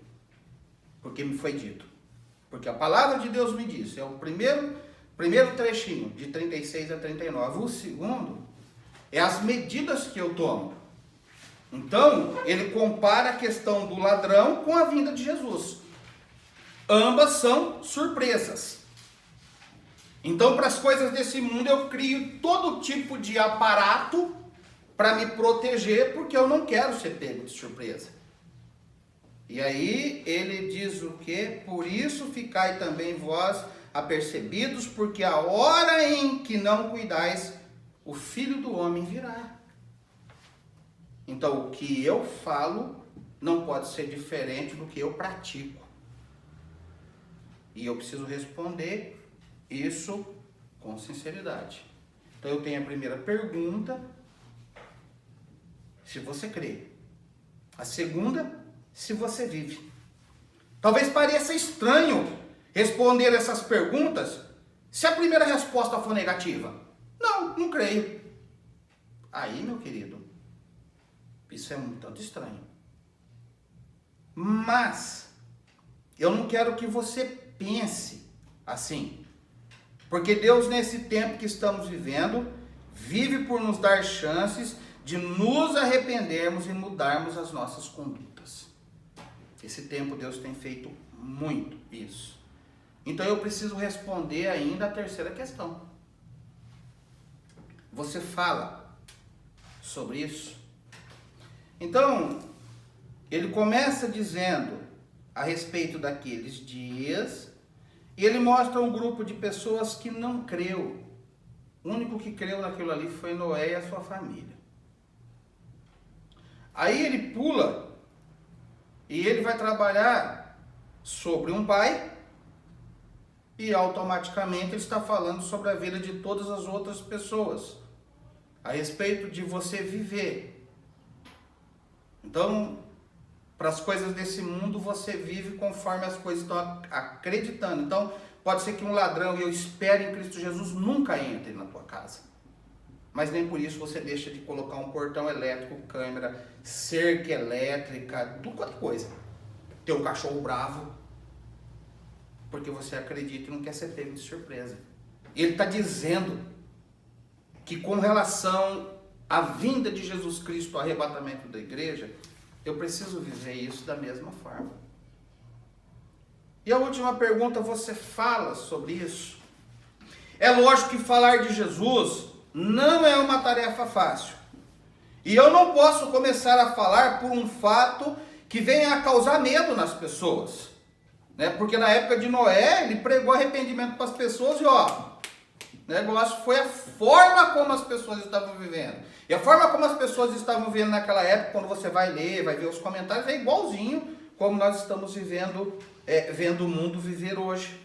Porque me foi dito. Porque a palavra de Deus me disse. É o primeiro trechinho, de 36 a 39. O segundo é as medidas que eu tomo. Então, ele compara a questão do ladrão com a vinda de Jesus. Ambas são surpresas. Então, para as coisas desse mundo, eu crio todo tipo de aparato para me proteger, porque eu não quero ser pego de surpresa. E aí, ele diz o quê? Por isso ficai também vós apercebidos, porque a hora em que não cuidais, o Filho do Homem virá. Então, o que eu falo não pode ser diferente do que eu pratico. E eu preciso responder isso com sinceridade. Então eu tenho a primeira pergunta, se você crê. A segunda, se você vive. Talvez pareça estranho responder essas perguntas se a primeira resposta for negativa. Não creio. Aí, meu querido, isso é um tanto estranho. Mas eu não quero que você pense assim. Porque Deus, nesse tempo que estamos vivendo, vive por nos dar chances de nos arrependermos e mudarmos as nossas condutas. Esse tempo Deus tem feito muito isso. Então eu preciso responder ainda a terceira questão. Você fala sobre isso? Então, ele começa dizendo a respeito daqueles dias. E ele mostra um grupo de pessoas que não creu. O único que creu naquilo ali foi Noé e a sua família. Aí ele pula e ele vai trabalhar sobre um pai e automaticamente ele está falando sobre a vida de todas as outras pessoas. A respeito de você viver. Então, para as coisas desse mundo, você vive conforme as coisas estão acreditando. Então, pode ser que um ladrão, e eu espero em Cristo Jesus, nunca entre na tua casa. Mas nem por isso você deixa de colocar um portão elétrico, câmera, cerca elétrica, tudo quanto coisa. Ter um cachorro bravo, porque você acredita e não quer ser pego de surpresa. Ele está dizendo que com relação à vinda de Jesus Cristo, ao arrebatamento da igreja, eu preciso viver isso da mesma forma. E a última pergunta, você fala sobre isso? É lógico que falar de Jesus não é uma tarefa fácil. E eu não posso começar a falar por um fato que venha a causar medo nas pessoas. Né? Porque na época de Noé, ele pregou arrependimento para as pessoas e negócio foi a forma como as pessoas estavam vivendo. E a forma como as pessoas estavam vivendo naquela época, quando você vai ler, vai ver os comentários, é igualzinho como nós estamos vendo o mundo viver hoje.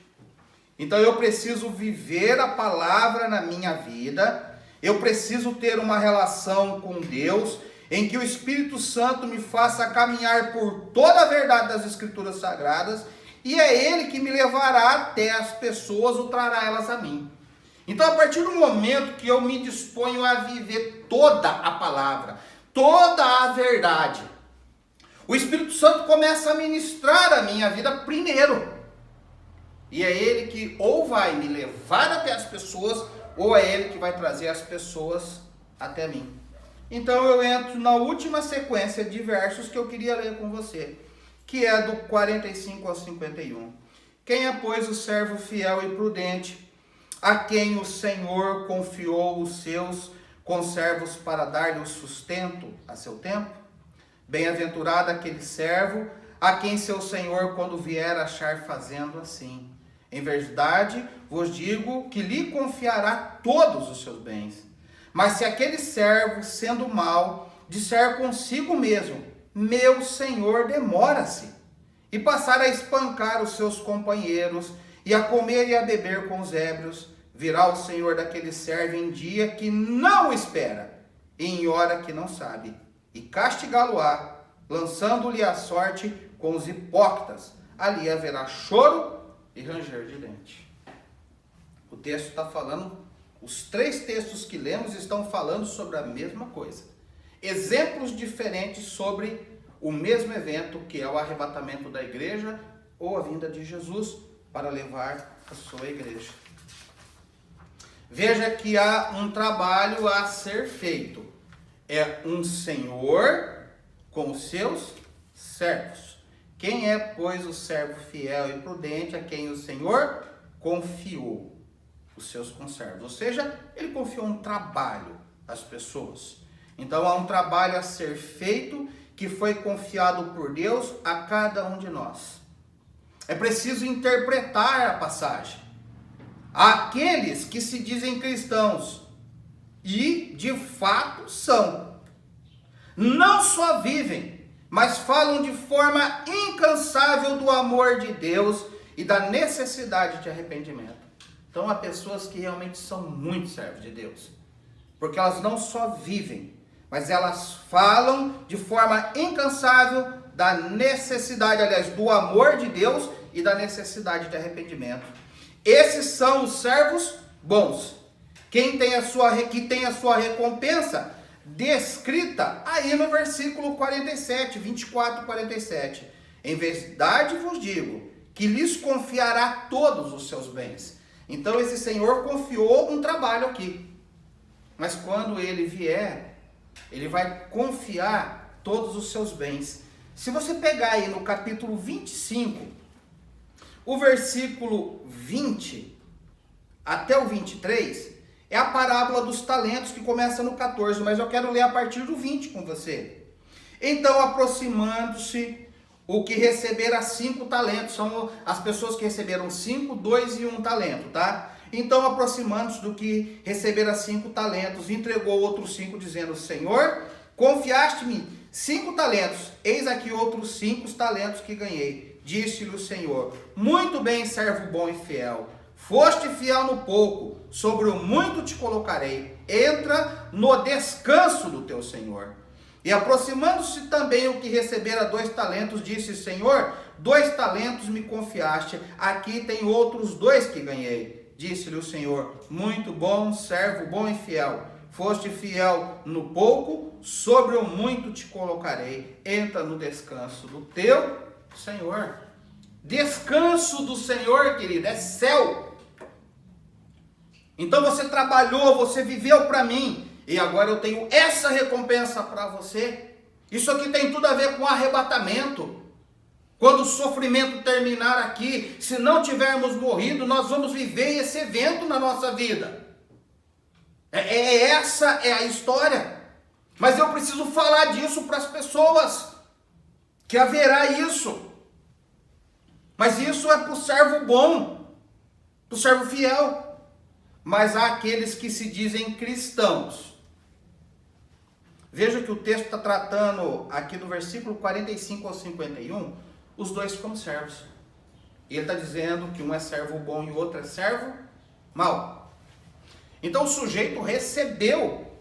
Então eu preciso viver a palavra na minha vida, eu preciso ter uma relação com Deus, em que o Espírito Santo me faça caminhar por toda a verdade das Escrituras Sagradas, e é Ele que me levará até as pessoas ou trará elas a mim. Então, a partir do momento que eu me disponho a viver toda a palavra, toda a verdade, o Espírito Santo começa a ministrar a minha vida primeiro. E é Ele que ou vai me levar até as pessoas, ou é Ele que vai trazer as pessoas até mim. Então eu entro na última sequência de versos que eu queria ler com você, que é do 45 ao 51. Quem é, pois, o servo fiel e prudente, a quem o Senhor confiou os seus conservos para dar-lhe o sustento a seu tempo? Bem-aventurado aquele servo, a quem seu Senhor, quando vier, achar fazendo assim. Em verdade, vos digo que lhe confiará todos os seus bens. Mas se aquele servo, sendo mau, disser consigo mesmo, meu senhor demora-se, e passar a espancar os seus companheiros, e a comer e a beber com os ébrios, virá o senhor daquele servo em dia que não espera, e em hora que não sabe, e castigá-lo-á, lançando-lhe a sorte com os hipócritas. Ali haverá choro e ranger de dente. O texto está falando, os três textos que lemos estão falando sobre a mesma coisa. Exemplos diferentes sobre o mesmo evento, que é o arrebatamento da igreja ou a vinda de Jesus para levar a sua igreja. Veja que há um trabalho a ser feito. É um senhor com os seus servos. Quem é, pois, o servo fiel e prudente a quem o Senhor confiou os seus conservos? Ou seja, ele confiou um trabalho às pessoas. Então há um trabalho a ser feito que foi confiado por Deus a cada um de nós. É preciso interpretar a passagem. Aqueles que se dizem cristãos e de fato são, não só vivem, mas falam de forma incansável do amor de Deus e da necessidade de arrependimento. Então há pessoas que realmente são muito servos de Deus, porque elas não só vivem, mas elas falam de forma incansável da necessidade, aliás, do amor de Deus e da necessidade de arrependimento. Esses são os servos bons, que tem a sua recompensa descrita aí no versículo 47, 24 e 47. Em verdade vos digo, que lhes confiará todos os seus bens. Então esse Senhor confiou um trabalho aqui. Mas quando ele vier, ele vai confiar todos os seus bens. Se você pegar aí no capítulo 25, o versículo 20 até o 23, é a parábola dos talentos que começa no 14, mas eu quero ler a partir do 20 com você. Então, aproximando-se o que receberá 5 talentos, são as pessoas que receberam 5, 2 e 1 talento, tá? Então, aproximando-se do que receberá 5 talentos, entregou outros 5, dizendo, Senhor, confiaste-me 5 talentos, eis aqui outros 5 talentos que ganhei. Disse-lhe o Senhor, muito bem, servo bom e fiel. Foste fiel no pouco, sobre o muito te colocarei. Entra no descanso do teu Senhor. E aproximando-se também o que recebera 2 talentos, disse, Senhor, 2 talentos me confiaste, aqui tem outros 2 que ganhei. Disse-lhe o Senhor, muito bom, servo bom e fiel. Foste fiel no pouco, sobre o muito te colocarei. Entra no descanso do teu Senhor. Descanso do Senhor, querido, é céu. Então você trabalhou, você viveu para mim, e agora eu tenho essa recompensa para você. Isso aqui tem tudo a ver com arrebatamento. Quando o sofrimento terminar aqui, se não tivermos morrido, nós vamos viver esse evento na nossa vida. Essa é a história. Mas eu preciso falar disso para as pessoas, que haverá isso. Mas isso é para o servo bom, para o servo fiel. mas há aqueles que se dizem cristãos. Veja que o texto está tratando aqui do versículo 45 ao 51, os dois como servos. E ele está dizendo que um é servo bom e o outro é servo mau. Então o sujeito recebeu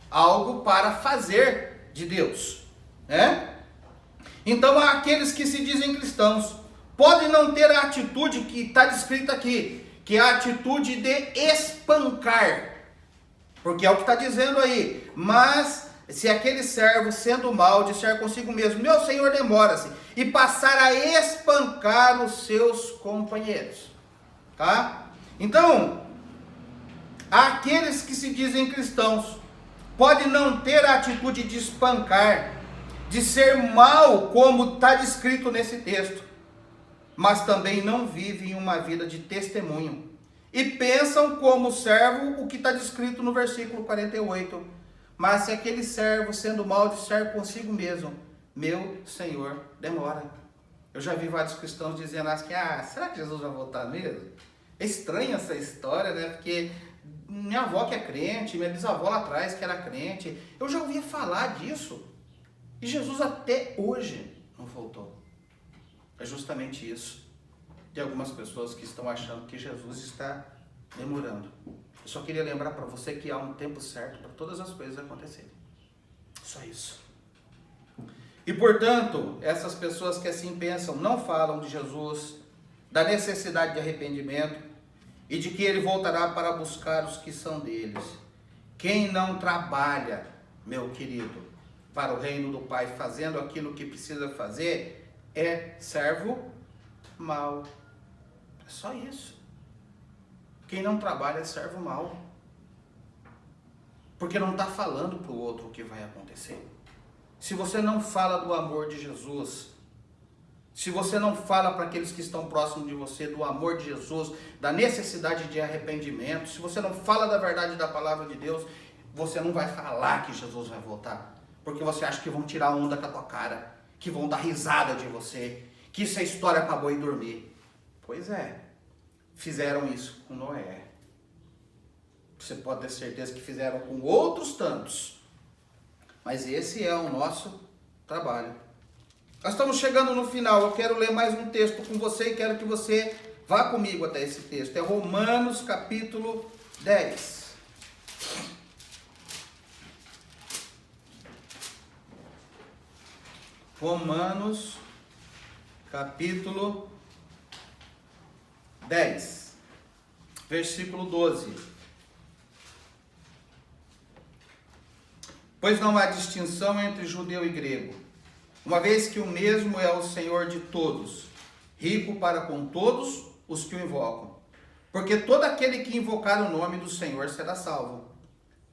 algo para fazer de Deus, né? Então há aqueles que se dizem cristãos, podem não ter a atitude que está descrita aqui, que é a atitude de espancar, porque é o que está dizendo aí. Mas se aquele servo, sendo mau, disser consigo mesmo, meu senhor demora-se, e passar a espancar os seus companheiros, tá? Então, aqueles que se dizem cristãos, podem não ter a atitude de espancar, de ser mau, como está descrito nesse texto, mas também não vivem uma vida de testemunho, e pensam como servo o que está descrito no versículo 48, mas se aquele servo, sendo mau, disser consigo mesmo, meu Senhor demora. Eu já vi vários cristãos dizendo assim, será que Jesus vai voltar mesmo? É estranha essa história, né? Porque minha avó que é crente, minha bisavó lá atrás que era crente, eu já ouvia falar disso. E Jesus até hoje não voltou. É justamente isso. Tem algumas pessoas que estão achando que Jesus está demorando. Eu só queria lembrar para você que há um tempo certo para todas as coisas acontecerem. Só isso. E portanto, essas pessoas que assim pensam, não falam de Jesus, da necessidade de arrependimento e de que ele voltará para buscar os que são deles. Quem não trabalha, meu querido, para o reino do Pai, fazendo aquilo que precisa fazer, é servo mau. É só isso. Quem não trabalha é servo mau. Porque não está falando para o outro o que vai acontecer. Se você não fala do amor de Jesus, se você não fala para aqueles que estão próximos de você do amor de Jesus, da necessidade de arrependimento, se você não fala da verdade da palavra de Deus, você não vai falar que Jesus vai voltar. Porque você acha que vão tirar onda com a tua cara, que vão dar risada de você, que isso é história para boi dormir. Pois é, fizeram isso com Noé. Você pode ter certeza que fizeram com outros tantos. Mas esse é o nosso trabalho. Nós estamos chegando no final. Eu quero ler mais um texto com você e quero que você vá comigo até esse texto. É Romanos capítulo 10. Romanos capítulo 10, versículo 12. Pois não há distinção entre judeu e grego, uma vez que o mesmo é o Senhor de todos, rico para com todos os que o invocam. Porque todo aquele que invocar o nome do Senhor será salvo.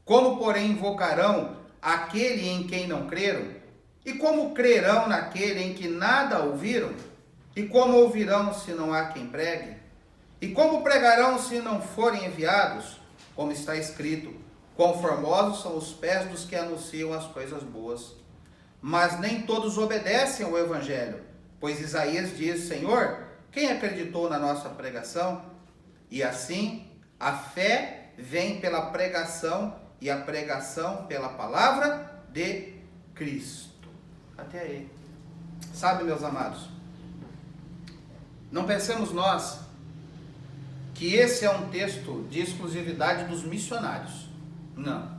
Como, porém, invocarão aquele em quem não creram? E como crerão naquele em que nada ouviram? E como ouvirão se não há quem pregue? E como pregarão se não forem enviados? Como está escrito, quão formosos são os pés dos que anunciam as coisas boas. Mas nem todos obedecem ao evangelho, pois Isaías diz, Senhor, quem acreditou na nossa pregação? E assim, a fé vem pela pregação, e a pregação pela palavra de Cristo. Até aí. Sabe, meus amados, não pensemos nós que esse é um texto de exclusividade dos missionários. Não.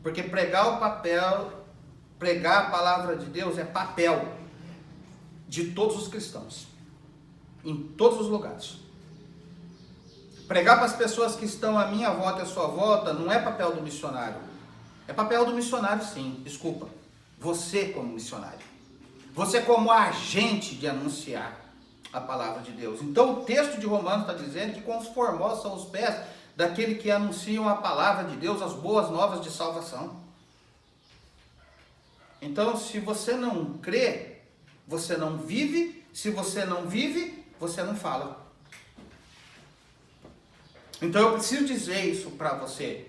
Porque pregar a palavra de Deus é papel de todos os cristãos. Em todos os lugares. Pregar para as pessoas que estão à minha volta e à sua volta não é papel do missionário. É papel do missionário, sim. Desculpa. Você como missionário. Você como agente de anunciar a palavra de Deus. Então o texto de Romanos está dizendo que quão formosos são os pés daquele que anunciam a palavra de Deus, as boas novas de salvação. Então, se você não crê, você não vive. Se você não vive, você não fala. Então, eu preciso dizer isso para você.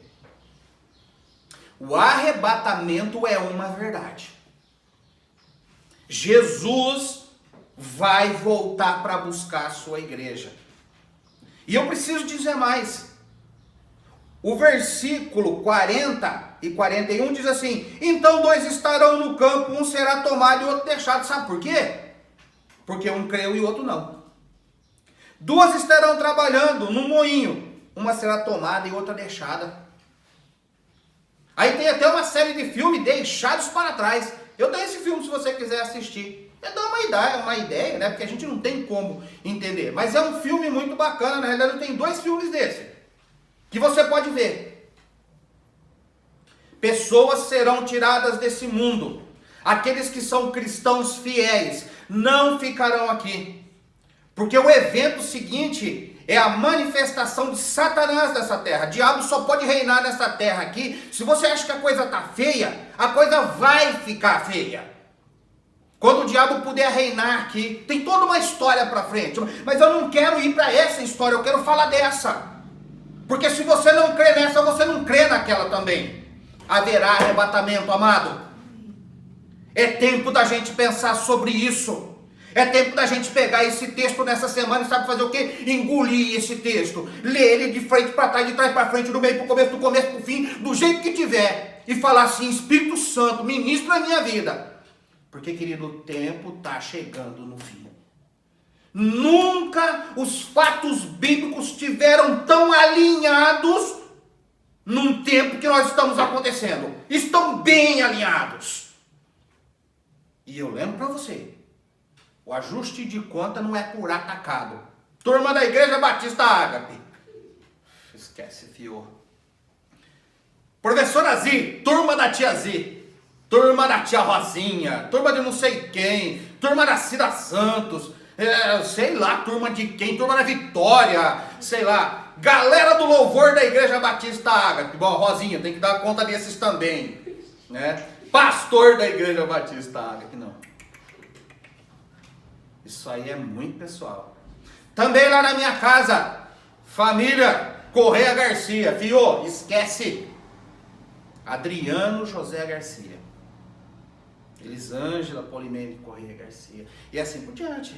O arrebatamento é uma verdade. Jesus vai voltar para buscar a sua igreja. E eu preciso dizer mais. O versículo 40 e 41 diz assim: então 2 estarão no campo, um será tomado e o outro deixado. Sabe por quê? Porque um creu e o outro não. 2 estarão trabalhando no moinho, uma será tomada e outra deixada. Aí tem até uma série de filmes deixados para trás. Eu tenho esse filme se você quiser assistir. É dar uma ideia, né? Porque a gente não tem como entender. Mas é um filme muito bacana. Na realidade, eu tenho 2 filmes desse que você pode ver. Pessoas serão tiradas desse mundo. Aqueles que são cristãos fiéis não ficarão aqui. Porque o evento seguinte é a manifestação de Satanás nessa terra. O diabo só pode reinar nessa terra aqui. Se você acha que a coisa está feia, a coisa vai ficar feia. Quando o diabo puder reinar aqui, tem toda uma história para frente. Mas eu não quero ir para essa história, eu quero falar dessa. Porque se você não crê nessa, você não crê naquela também. Haverá arrebatamento, amado. É tempo da gente pensar sobre isso. É tempo da gente pegar esse texto nessa semana e sabe fazer o quê? Engolir esse texto. Ler ele de frente para trás, de trás para frente, do meio para o começo, do começo para o fim, do jeito que tiver. E falar assim: Espírito Santo, ministra a minha vida. Porque, querido, o tempo está chegando no fim. Nunca os fatos bíblicos tiveram tão alinhados num tempo que nós estamos acontecendo. Estão bem alinhados. E eu lembro para você, o ajuste de conta não é por atacado. Turma da Igreja Batista Ágape. Esquece, fio. Professora Z, turma da tia Z. Turma da tia Rosinha. Turma de não sei quem. Turma da Cida Santos. Sei lá, turma de quem? Turma da Vitória. Sei lá. Galera do louvor da Igreja Batista Ágape. Bom, Rosinha, tem que dar conta desses também. Né? Pastor da Igreja Batista Ágape, não. Isso aí é muito pessoal. Também lá na minha casa, família Correia Garcia. Fio, esquece. Adriano José Garcia. Elisângela Polimene Correia Garcia. E assim por diante.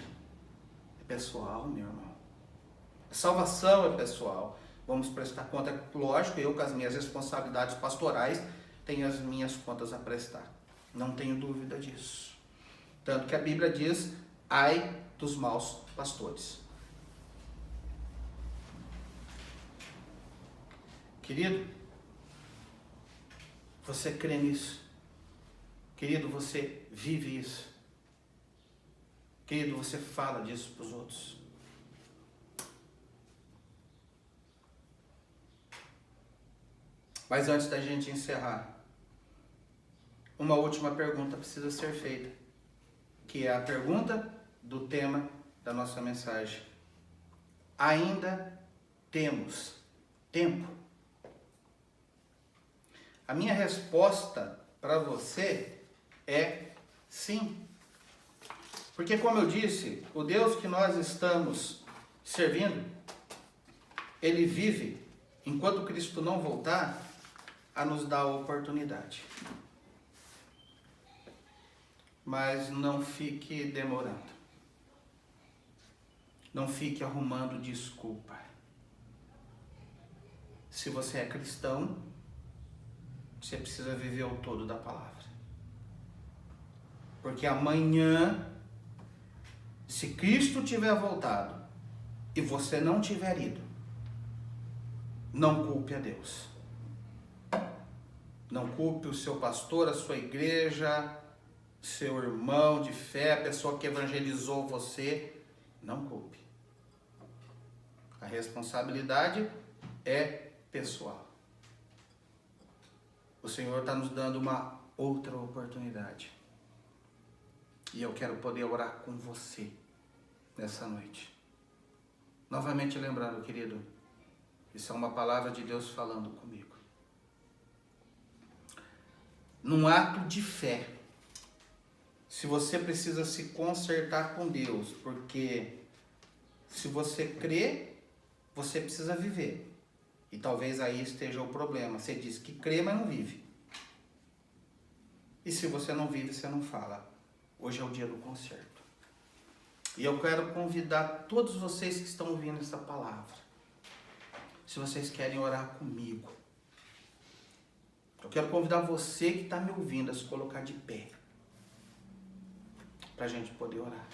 É pessoal, meu irmão. A salvação é pessoal. Vamos prestar conta. Lógico, eu com as minhas responsabilidades pastorais tenho as minhas contas a prestar. Não tenho dúvida disso. Tanto que a Bíblia diz: ai dos maus pastores. Querido, você crê nisso? Querido, você vive isso? Querido, você fala disso para os outros? Mas antes da gente encerrar, uma última pergunta precisa ser feita, que é a pergunta do tema da nossa mensagem. Ainda temos tempo? A minha resposta para você é sim. Porque, como eu disse, o Deus que nós estamos servindo, Ele vive, enquanto Cristo não voltar, a nos dar a oportunidade. Mas não fique demorando. Não fique arrumando desculpa. Se você é cristão, você precisa viver o todo da palavra. Porque amanhã, se Cristo tiver voltado e você não tiver ido, não culpe a Deus. Não culpe o seu pastor, a sua igreja, seu irmão de fé, a pessoa que evangelizou você. Não culpe. A responsabilidade é pessoal. O Senhor está nos dando uma outra oportunidade. E eu quero poder orar com você nessa noite. Novamente lembrando, querido, isso é uma palavra de Deus falando comigo. Num ato de fé, se você precisa se consertar com Deus, porque se você crê, você precisa viver. E talvez aí esteja o problema. Você diz que crê, mas não vive. E se você não vive, você não fala. Hoje é o dia do conserto. E eu quero convidar todos vocês que estão ouvindo essa palavra. se vocês querem orar comigo. Eu quero convidar você que está me ouvindo a se colocar de pé, para a gente poder orar.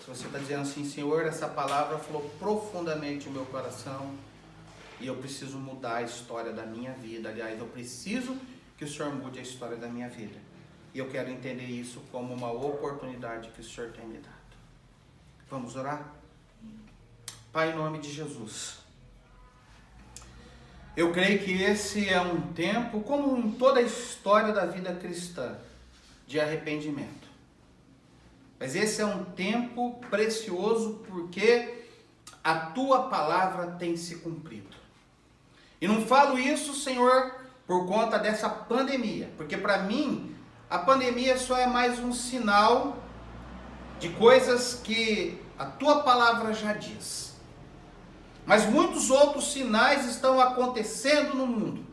Se você está dizendo assim, Senhor, essa palavra falou profundamente no meu coração e eu preciso mudar a história da minha vida. Aliás, eu preciso que o Senhor mude a história da minha vida. E eu quero entender isso como uma oportunidade que o Senhor tem me dado. Vamos orar? Pai, em nome de Jesus, eu creio que esse é um tempo, como em toda a história da vida cristã, de arrependimento. Mas esse é um tempo precioso porque a Tua palavra tem se cumprido. E não falo isso, Senhor, por conta dessa pandemia, porque para mim a pandemia só é mais um sinal de coisas que a Tua palavra já diz. Mas muitos outros sinais estão acontecendo no mundo.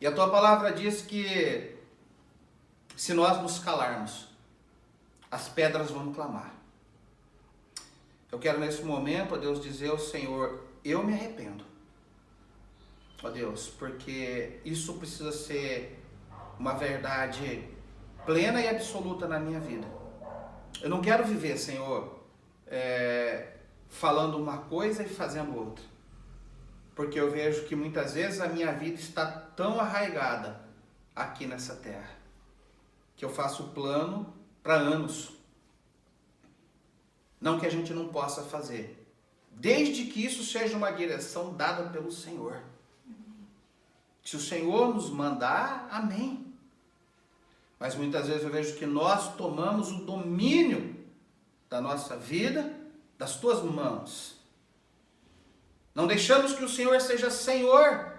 E a Tua palavra diz que se nós nos calarmos, as pedras vão clamar. Eu quero nesse momento, ó Deus, dizer ao Senhor, eu me arrependo. Ó Deus, porque isso precisa ser uma verdade plena e absoluta na minha vida. Eu não quero viver, Senhor, falando uma coisa e fazendo outra. Porque eu vejo que muitas vezes a minha vida está tão arraigada aqui nessa terra, que eu faço plano para anos. Não que a gente não possa fazer, desde que isso seja uma direção dada pelo Senhor. Se o Senhor nos mandar, amém. Mas muitas vezes eu vejo que nós tomamos o domínio da nossa vida das Tuas mãos. Não deixamos que o Senhor seja Senhor.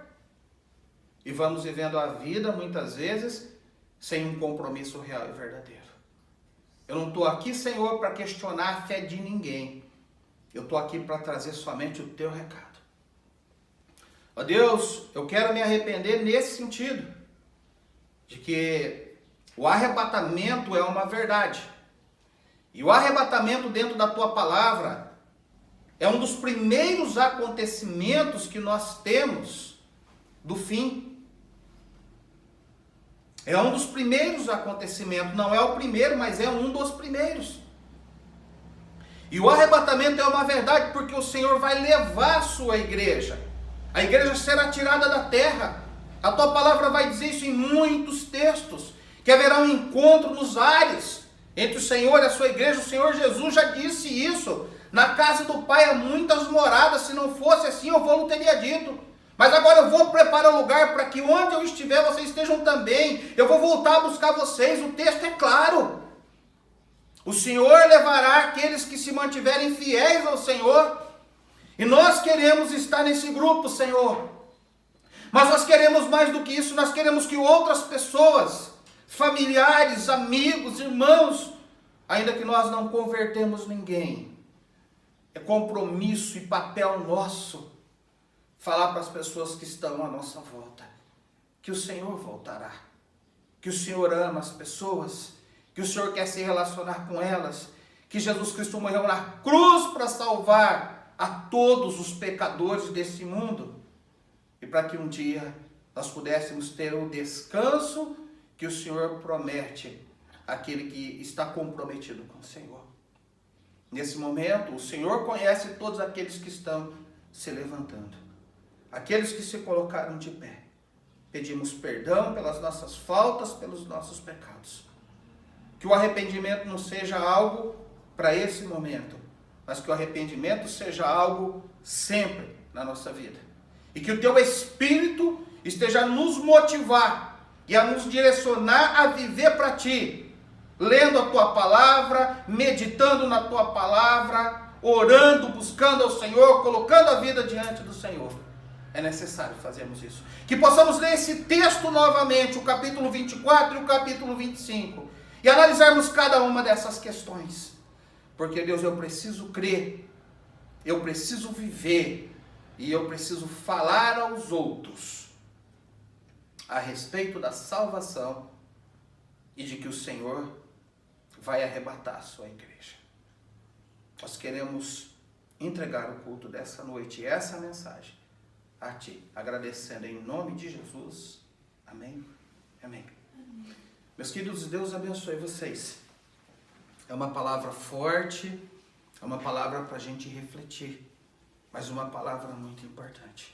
E vamos vivendo a vida, muitas vezes, sem um compromisso real e verdadeiro. Eu não estou aqui, Senhor, para questionar a fé de ninguém. Eu estou aqui para trazer somente o Teu recado. Ó Deus, eu quero me arrepender nesse sentido, de que o arrebatamento é uma verdade. E o arrebatamento dentro da Tua palavra é um dos primeiros acontecimentos que nós temos do fim. É um dos primeiros acontecimentos, não é o primeiro, mas é um dos primeiros. E o arrebatamento é uma verdade porque o Senhor vai levar a sua igreja. A igreja será tirada da terra. A Tua palavra vai dizer isso em muitos textos, que haverá um encontro nos ares entre o Senhor e a sua igreja. O Senhor Jesus já disse isso. Na casa do Pai há muitas moradas, se não fosse assim eu não teria dito. Mas agora eu vou preparar lugar para que onde eu estiver vocês estejam também. Eu vou voltar a buscar vocês. O texto é claro. O Senhor levará aqueles que se mantiverem fiéis ao Senhor. E nós queremos estar nesse grupo, Senhor. Mas nós queremos mais do que isso. Nós queremos que outras pessoas, familiares, amigos, irmãos, ainda que nós não convertemos ninguém, é compromisso e papel nosso falar para as pessoas que estão à nossa volta que o Senhor voltará, que o Senhor ama as pessoas, que o Senhor quer se relacionar com elas, que Jesus Cristo morreu na cruz para salvar a todos os pecadores desse mundo e para que um dia nós pudéssemos ter o descanso que o Senhor promete àquele que está comprometido com o Senhor. Nesse momento, o Senhor conhece todos aqueles que estão se levantando, aqueles que se colocaram de pé. Pedimos perdão pelas nossas faltas, pelos nossos pecados. Que o arrependimento não seja algo para esse momento, mas que o arrependimento seja algo sempre na nossa vida. E que o Teu Espírito esteja a nos motivar e a nos direcionar a viver para Ti, lendo a Tua palavra, meditando na Tua palavra, orando, buscando ao Senhor, colocando a vida diante do Senhor. É necessário fazermos isso. Que possamos ler esse texto novamente, o capítulo 24 e o capítulo 25, e analisarmos cada uma dessas questões. Porque, Deus, eu preciso crer, eu preciso viver, e eu preciso falar aos outros a respeito da salvação e de que o Senhor vai arrebatar a sua igreja. Nós queremos entregar o culto dessa noite, essa mensagem, a Ti, agradecendo em nome de Jesus. Amém? Amém. Meus queridos, Deus abençoe vocês. É uma palavra forte, é uma palavra para a gente refletir, mas uma palavra muito importante.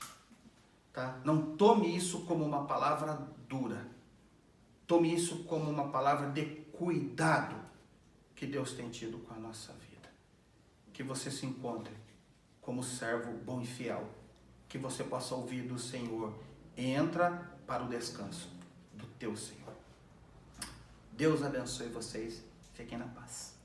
Tá? Não tome isso como uma palavra dura. Tome isso como uma palavra de cuidado que Deus tem tido com a nossa vida. Que você se encontre como servo bom e fiel. Que você possa ouvir do Senhor. Entra para o descanso do teu Senhor. Deus abençoe vocês. Fiquem na paz.